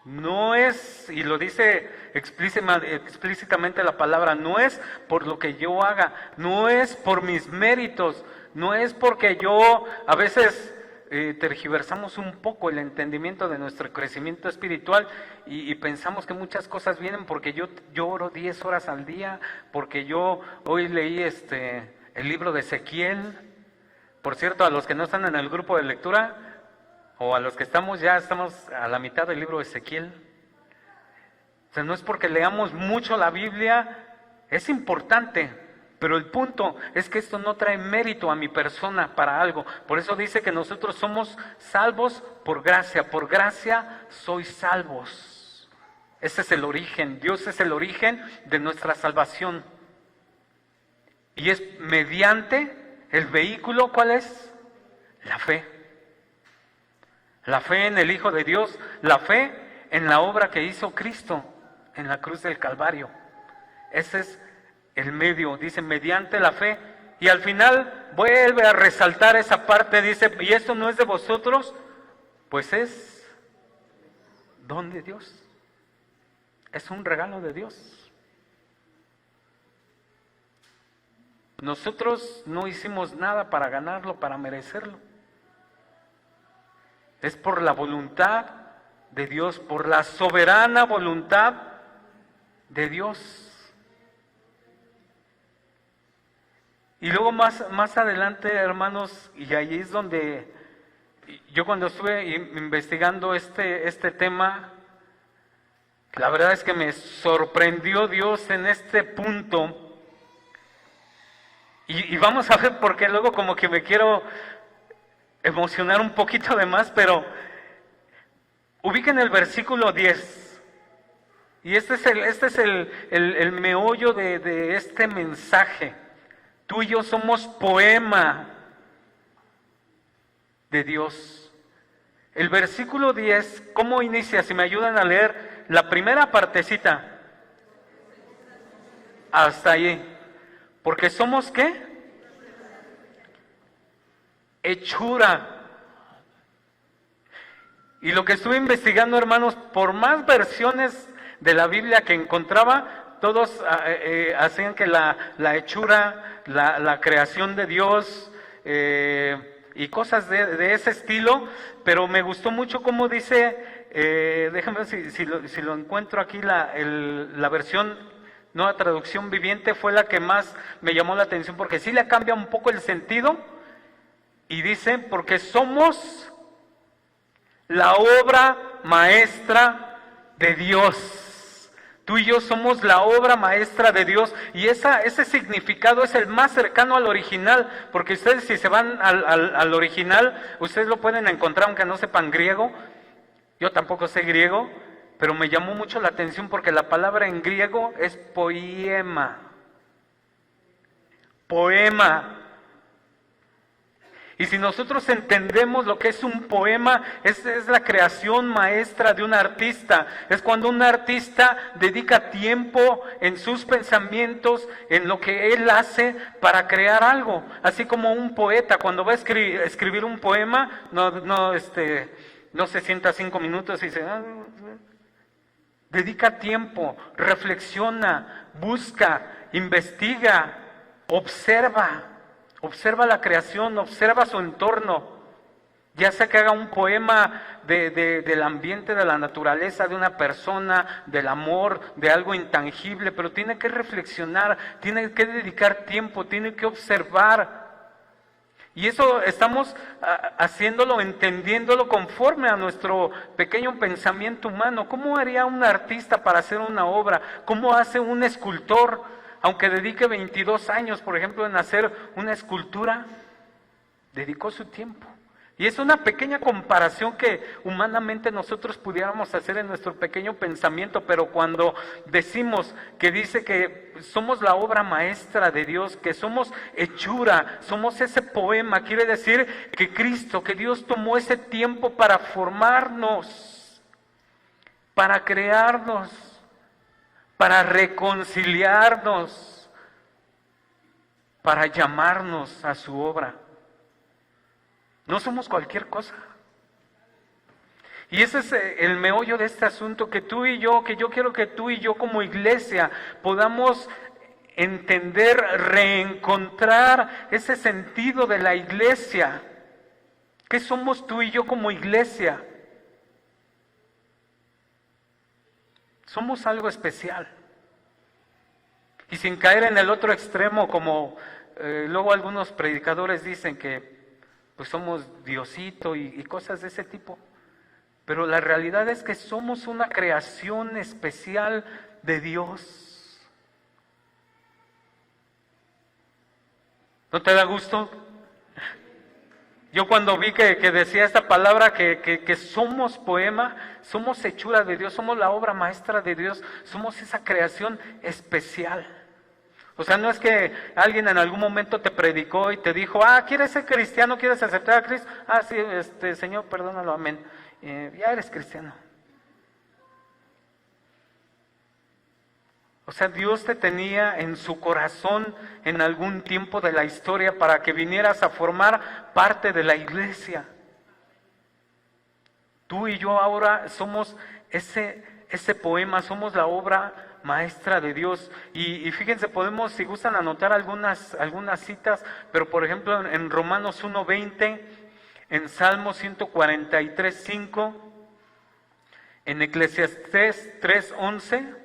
No es, y lo dice explícitamente la palabra, no es por lo que yo haga, no es por mis méritos, no es porque yo a veces tergiversamos un poco el entendimiento de nuestro crecimiento espiritual y pensamos que muchas cosas vienen porque yo oro 10 horas al día, porque yo hoy leí el libro de Ezequiel. Por cierto, a los que no están en el grupo de lectura, o a los que ya estamos a la mitad del libro de Ezequiel. O sea, no es porque leamos mucho la Biblia, es importante, pero el punto es que esto no trae mérito a mi persona para algo. Por eso dice que nosotros somos salvos por gracia sois salvos. Ese es el origen, Dios es el origen de nuestra salvación. Y es mediante el vehículo, ¿cuál es? La fe. La fe en el Hijo de Dios, la fe en la obra que hizo Cristo en la cruz del Calvario. Ese es el medio, dice, mediante la fe. Y al final vuelve a resaltar esa parte, dice, y esto no es de vosotros, pues es don de Dios. Es un regalo de Dios. Nosotros no hicimos nada para ganarlo, para merecerlo. Es por la voluntad de Dios, por la soberana voluntad de Dios. Y luego más adelante, hermanos, y ahí es donde yo cuando estuve investigando este tema, la verdad es que me sorprendió Dios en este punto. Y vamos a ver por qué luego como que me quiero emocionar un poquito de más, pero ubiquen el versículo 10. Y este es el meollo de este mensaje. Tú y yo somos poema de Dios. El versículo 10, ¿cómo inicia? Si me ayudan a leer la primera partecita. Hasta ahí. Porque somos, ¿qué? Hechura. Y lo que estuve investigando, hermanos, por más versiones de la Biblia que encontraba, todos hacían que la hechura, la creación de Dios y cosas de ese estilo, pero me gustó mucho cómo dice, déjame ver si lo encuentro aquí, la versión Nueva Traducción Viviente fue la que más me llamó la atención, porque sí le cambia un poco el sentido. Y dice, porque somos la obra maestra de Dios. Tú y yo somos la obra maestra de Dios. Y ese significado es el más cercano al original. Porque ustedes si se van al original, ustedes lo pueden encontrar aunque no sepan griego. Yo tampoco sé griego, pero me llamó mucho la atención porque la palabra en griego es poema. Poema. Y si nosotros entendemos lo que es un poema, es la creación maestra de un artista. Es cuando un artista dedica tiempo en sus pensamientos, en lo que él hace para crear algo. Así como un poeta, cuando va a escribir un poema, no se sienta 5 minutos y dice, dedica tiempo, reflexiona, busca, investiga, observa. Observa la creación, observa su entorno, ya sea que haga un poema del ambiente, de la naturaleza, de una persona, del amor, de algo intangible, pero tiene que reflexionar, tiene que dedicar tiempo, tiene que observar. Y eso estamos haciéndolo, entendiéndolo conforme a nuestro pequeño pensamiento humano. ¿Cómo haría un artista para hacer una obra? ¿Cómo hace un escultor? Aunque dedique 22 años, por ejemplo, en hacer una escultura, dedicó su tiempo, Y es una pequeña comparación que humanamente nosotros pudiéramos hacer en nuestro pequeño pensamiento, pero cuando decimos que dice que somos la obra maestra de Dios, que somos hechura, somos ese poema, quiere decir que Cristo, que Dios tomó ese tiempo para formarnos, para crearnos, para reconciliarnos, para llamarnos a su obra. No somos cualquier cosa. Y ese es el meollo de este asunto, que tú y yo, que yo quiero que tú y yo como iglesia podamos entender, reencontrar ese sentido de la iglesia. ¿Qué somos tú y yo como iglesia? Somos algo especial. Y sin caer en el otro extremo, como luego algunos predicadores dicen que pues somos Diosito y cosas de ese tipo. Pero la realidad es que somos una creación especial de Dios. ¿No te da gusto? Yo cuando vi que decía esta palabra, que somos poema, somos hechura de Dios, somos la obra maestra de Dios, somos esa creación especial. O sea, no es que alguien en algún momento te predicó y te dijo, ¿quieres ser cristiano? ¿Quieres aceptar a Cristo? Sí, Señor, perdónalo, amén. Ya eres cristiano. O sea, Dios te tenía en su corazón en algún tiempo de la historia para que vinieras a formar parte de la iglesia. Tú y yo ahora somos ese poema, somos la obra maestra de Dios. Y fíjense, podemos, si gustan, anotar algunas citas, pero por ejemplo en Romanos 1:20, en Salmo 143:5, en Eclesiastés 3:11,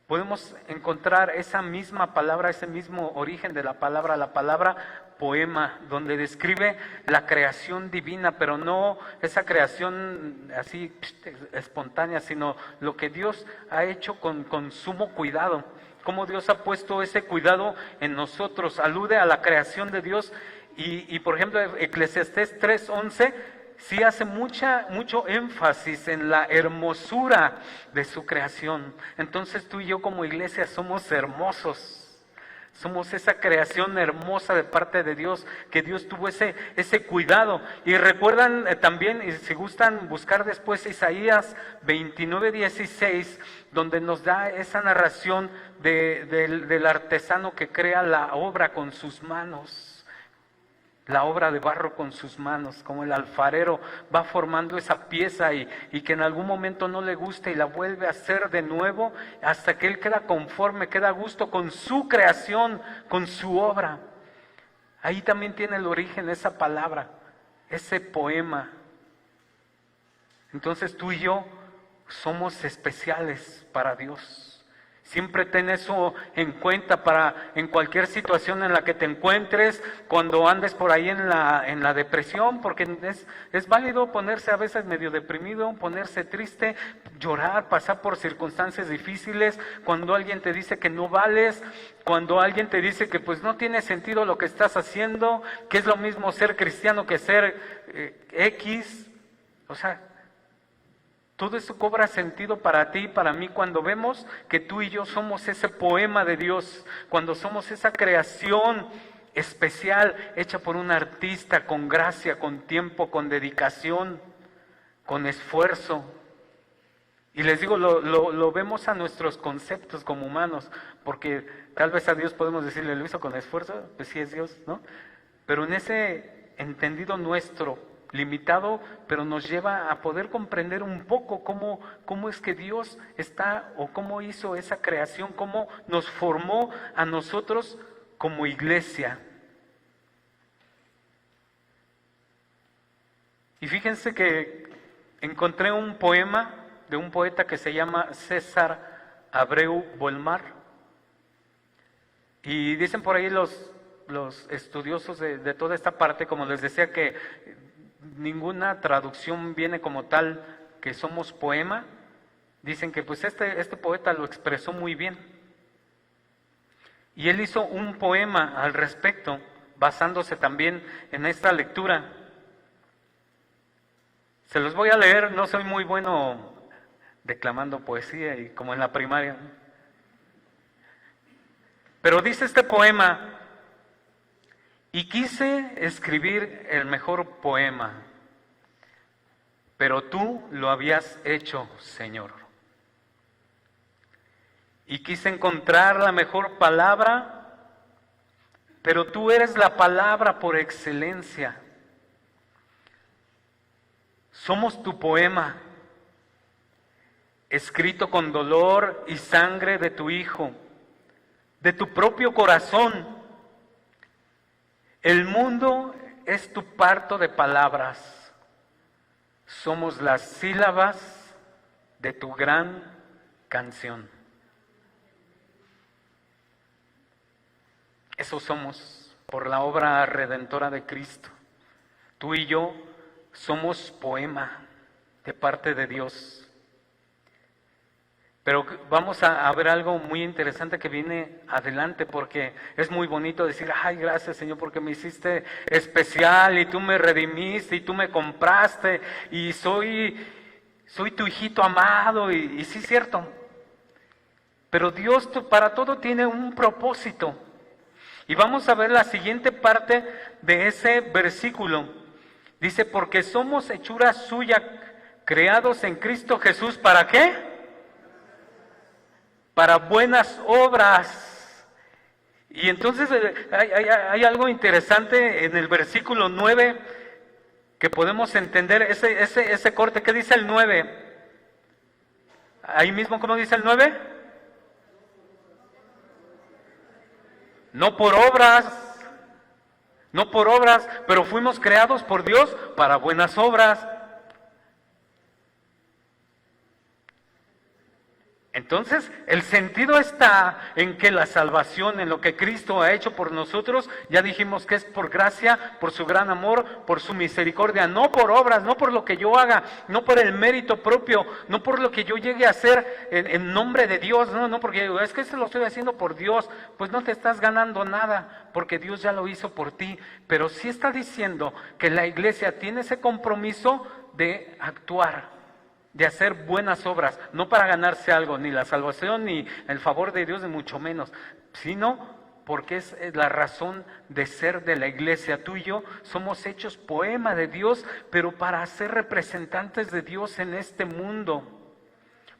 podemos encontrar esa misma palabra, ese mismo origen de la palabra poema, donde describe la creación divina, pero no esa creación así espontánea, sino lo que Dios ha hecho con sumo cuidado, cómo Dios ha puesto ese cuidado en nosotros, alude a la creación de Dios, y por ejemplo Eclesiastés 3:11 sí hace mucho énfasis en la hermosura de su creación. Entonces tú y yo como iglesia somos hermosos. Somos esa creación hermosa de parte de Dios, que Dios tuvo ese cuidado. Y recuerdan también, y si gustan buscar después Isaías 29:16, donde nos da esa narración del artesano que crea la obra con sus manos. La obra de barro con sus manos, como el alfarero va formando esa pieza y que en algún momento no le gusta y la vuelve a hacer de nuevo hasta que él queda conforme, queda a gusto con su creación, con su obra. Ahí también tiene el origen esa palabra, ese poema. Entonces tú y yo somos especiales para Dios. Siempre ten eso en cuenta para en cualquier situación en la que te encuentres, cuando andes por ahí en la depresión, porque es válido ponerse a veces medio deprimido, ponerse triste, llorar, pasar por circunstancias difíciles, cuando alguien te dice que no vales, cuando alguien te dice que pues no tiene sentido lo que estás haciendo, que es lo mismo ser cristiano que ser X, o sea, todo eso cobra sentido para ti y para mí cuando vemos que tú y yo somos ese poema de Dios, cuando somos esa creación especial hecha por un artista con gracia, con tiempo, con dedicación, con esfuerzo. Y les digo, lo vemos a nuestros conceptos como humanos, porque tal vez a Dios podemos decirle, ¿lo hizo con esfuerzo? Pues sí es Dios, ¿no? Pero en ese entendido nuestro, limitado, pero nos lleva a poder comprender un poco cómo es que Dios está o cómo hizo esa creación, cómo nos formó a nosotros como iglesia. Y fíjense que encontré un poema de un poeta que se llama César Abreu Bolmar, y dicen por ahí los estudiosos de toda esta parte, como les decía, que ninguna traducción viene como tal que somos poema. Dicen que pues este poeta lo expresó muy bien. Y él hizo un poema al respecto, basándose también en esta lectura. Se los voy a leer, no soy muy bueno declamando poesía y como en la primaria. Pero dice este poema: y quise escribir el mejor poema, pero tú lo habías hecho, Señor. Y quise encontrar la mejor palabra, pero tú eres la palabra por excelencia. Somos tu poema, escrito con dolor y sangre de tu Hijo, de tu propio corazón. El mundo es tu parto de palabras. Somos las sílabas de tu gran canción. Eso somos por la obra redentora de Cristo. Tú y yo somos poema de parte de Dios. Pero vamos a ver algo muy interesante que viene adelante, porque es muy bonito decir: ay, gracias, Señor, porque me hiciste especial y tú me redimiste y tú me compraste y soy tu hijito amado, y sí es cierto. Pero Dios para todo tiene un propósito. Y vamos a ver la siguiente parte de ese versículo. Dice: porque somos hechura suya, creados en Cristo Jesús, ¿para qué? Para buenas obras. Y entonces hay algo interesante en el versículo 9 que podemos entender, ese corte. ¿Qué dice el 9? Ahí mismo, ¿cómo dice el 9? No por obras, pero fuimos creados por Dios para buenas obras. Entonces, el sentido está en que la salvación, en lo que Cristo ha hecho por nosotros, ya dijimos que es por gracia, por su gran amor, por su misericordia, no por obras, no por lo que yo haga, no por el mérito propio, no por lo que yo llegue a hacer en nombre de Dios, no, porque es que eso lo estoy haciendo por Dios. Pues no te estás ganando nada, porque Dios ya lo hizo por ti. Pero sí está diciendo que la iglesia tiene ese compromiso de actuar, de hacer buenas obras, no para ganarse algo, ni la salvación, ni el favor de Dios, ni mucho menos, sino porque es la razón de ser de la iglesia. Tú y yo somos hechos poema de Dios, pero para ser representantes de Dios en este mundo.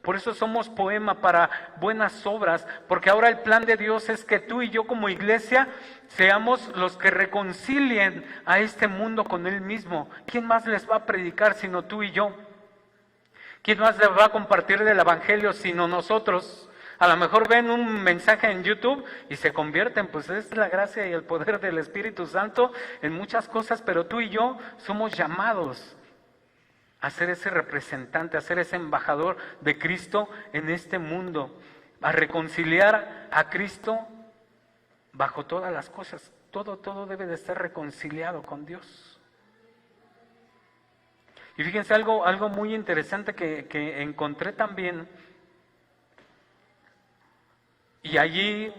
Por eso somos poema para buenas obras, porque ahora el plan de Dios es que tú y yo como iglesia seamos los que reconcilien a este mundo con Él mismo. ¿Quién más les va a predicar sino tú y yo? ¿Quién más les va a compartir del evangelio sino nosotros? A lo mejor ven un mensaje en YouTube y se convierten, pues es la gracia y el poder del Espíritu Santo en muchas cosas, pero tú y yo somos llamados a ser ese representante, a ser ese embajador de Cristo en este mundo, a reconciliar a Cristo bajo todas las cosas. Todo debe de estar reconciliado con Dios. Y fíjense algo muy interesante que encontré también. Y allí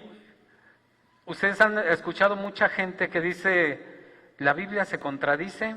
ustedes han escuchado mucha gente que dice: la Biblia se contradice,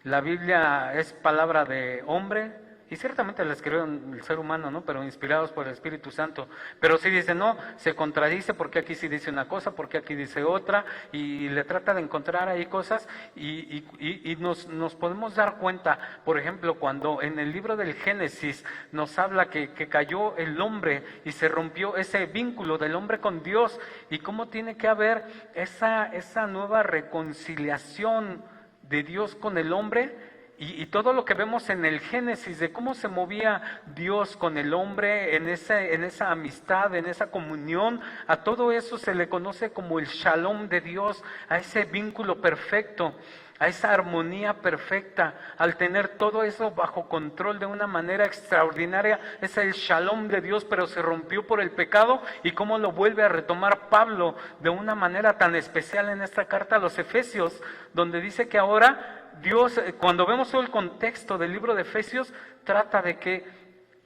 la Biblia es palabra de hombre. Y ciertamente la escribió el ser humano, ¿no? Pero inspirados por el Espíritu Santo. Pero sí dice: no, se contradice, porque aquí sí dice una cosa, porque aquí dice otra, y le trata de encontrar ahí cosas, y nos podemos dar cuenta, por ejemplo, cuando en el libro del Génesis nos habla que cayó el hombre y se rompió ese vínculo del hombre con Dios, y cómo tiene que haber esa nueva reconciliación de Dios con el hombre. Y todo lo que vemos en el Génesis, de cómo se movía Dios con el hombre en esa amistad, en esa comunión, a todo eso se le conoce como el Shalom de Dios, a ese vínculo perfecto, a esa armonía perfecta. Al tener todo eso bajo control de una manera extraordinaria, es el Shalom de Dios, pero se rompió por el pecado. Y cómo lo vuelve a retomar Pablo de una manera tan especial en esta carta a los Efesios, donde dice que ahora Dios, cuando vemos todo el contexto del libro de Efesios, trata de que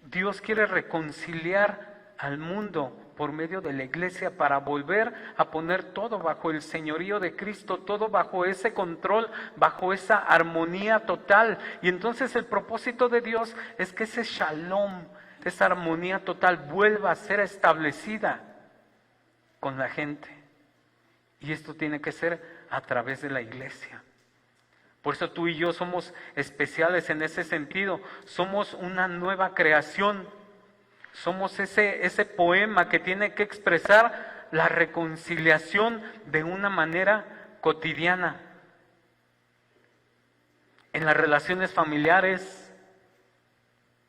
Dios quiere reconciliar al mundo, por medio de la iglesia para volver a poner todo bajo el señorío de Cristo, todo bajo ese control, bajo esa armonía total. Y entonces el propósito de Dios es que ese shalom, esa armonía total vuelva a ser establecida con la gente. Y esto tiene que ser a través de la iglesia. Por eso tú y yo somos especiales en ese sentido. Somos una nueva creación. Somos ese poema que tiene que expresar la reconciliación de una manera cotidiana. En las relaciones familiares,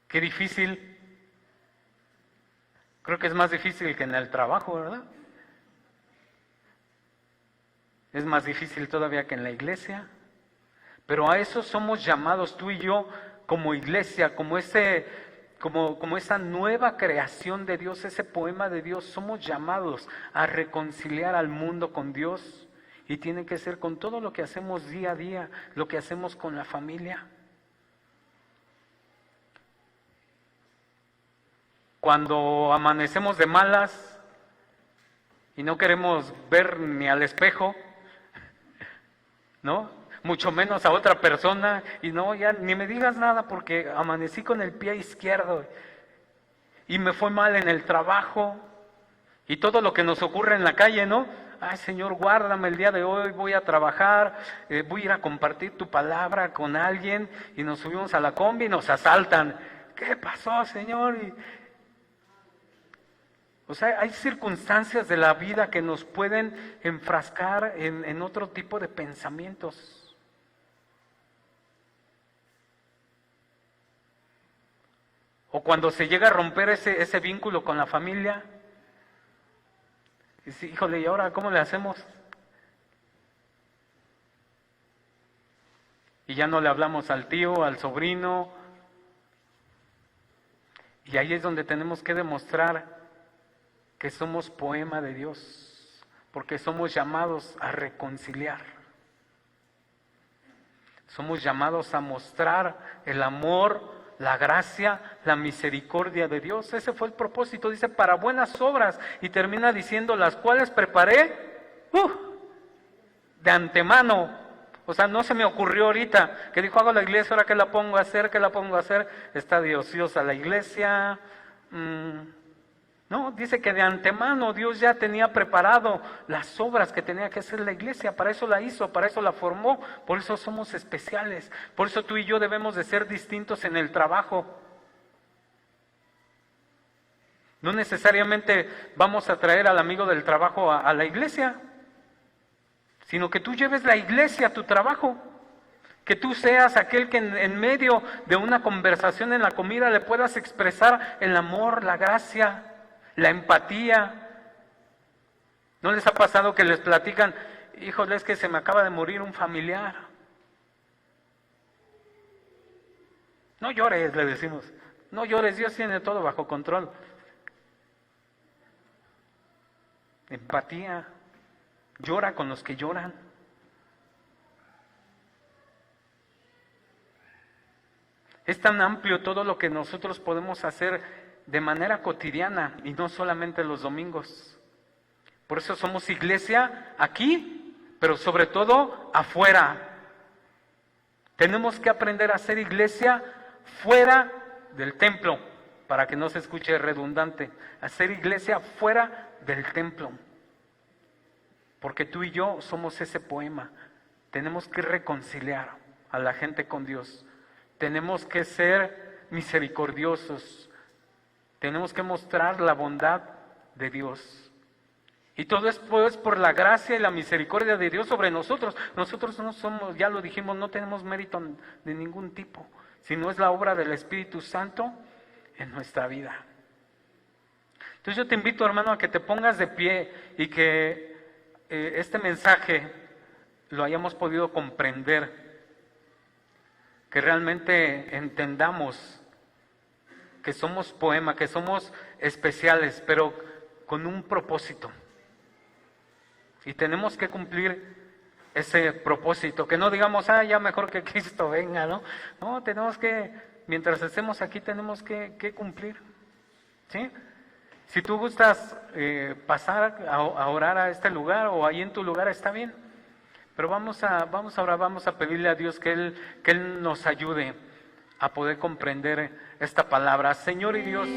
qué difícil. Creo que es más difícil que en el trabajo, ¿verdad? Es más difícil todavía que en la iglesia. Pero a eso somos llamados tú y yo como iglesia, como esa nueva creación de Dios, ese poema de Dios. Somos llamados a reconciliar al mundo con Dios. Y tiene que ser con todo lo que hacemos día a día, lo que hacemos con la familia. Cuando amanecemos de malas y no queremos ver ni al espejo, ¿no? Mucho menos a otra persona, y no, ya ni me digas nada porque amanecí con el pie izquierdo y me fue mal en el trabajo y todo lo que nos ocurre en la calle, ¿no? Ay, Señor, guárdame el día de hoy, voy a trabajar, voy a ir a compartir tu palabra con alguien, y nos subimos a la combi y nos asaltan. ¿Qué pasó, Señor? O sea, hay circunstancias de la vida que nos pueden enfrascar en otro tipo de pensamientos. O cuando se llega a romper ese vínculo con la familia, y dice, híjole, ¿y ahora cómo le hacemos? Y ya no le hablamos al tío, al sobrino. Y ahí es donde tenemos que demostrar que somos poema de Dios, porque somos llamados a reconciliar. Somos llamados a mostrar el amor, la gracia, la misericordia de Dios. Ese fue el propósito, dice, para buenas obras, y termina diciendo, las cuales preparé de antemano. O sea, no se me ocurrió ahorita, que dijo, hago la iglesia, ahora qué la pongo a hacer, está de ociosa la iglesia. No, dice que de antemano Dios ya tenía preparado las obras que tenía que hacer la iglesia. Para eso la hizo, para eso la formó. Por eso somos especiales. Por eso tú y yo debemos de ser distintos en el trabajo. No necesariamente vamos a traer al amigo del trabajo a la iglesia, sino que tú lleves la iglesia a tu trabajo. Que tú seas aquel que en medio de una conversación en la comida le puedas expresar el amor, la gracia, la empatía. ¿No les ha pasado que les platican, híjole, es que se me acaba de morir un familiar? No llores, le decimos. No llores, Dios tiene todo bajo control. Empatía. Llora con los que lloran. Es tan amplio todo lo que nosotros podemos hacer de manera cotidiana y no solamente los domingos. Por eso somos iglesia aquí, pero sobre todo afuera. Tenemos que aprender a ser iglesia fuera del templo, para que no se escuche redundante. Hacer iglesia fuera del templo. Porque tú y yo somos ese poema. Tenemos que reconciliar a la gente con Dios. Tenemos que ser misericordiosos. Tenemos que mostrar la bondad de Dios. Y todo es pues por la gracia y la misericordia de Dios sobre nosotros. Nosotros no somos, ya lo dijimos, no tenemos mérito de ningún tipo, sino es la obra del Espíritu Santo en nuestra vida. Entonces yo te invito, hermano, a que te pongas de pie y que este mensaje lo hayamos podido comprender, que realmente entendamos que somos poema, que somos especiales, pero con un propósito. Y tenemos que cumplir ese propósito, que no digamos, ya mejor que Cristo venga, ¿no? No, tenemos que, mientras estemos aquí, tenemos que cumplir, ¿sí? Si tú gustas pasar a orar a este lugar o ahí en tu lugar, está bien. Pero vamos a orar, vamos a pedirle a Dios que Él nos ayude a poder comprender esta palabra. Señor y Dios,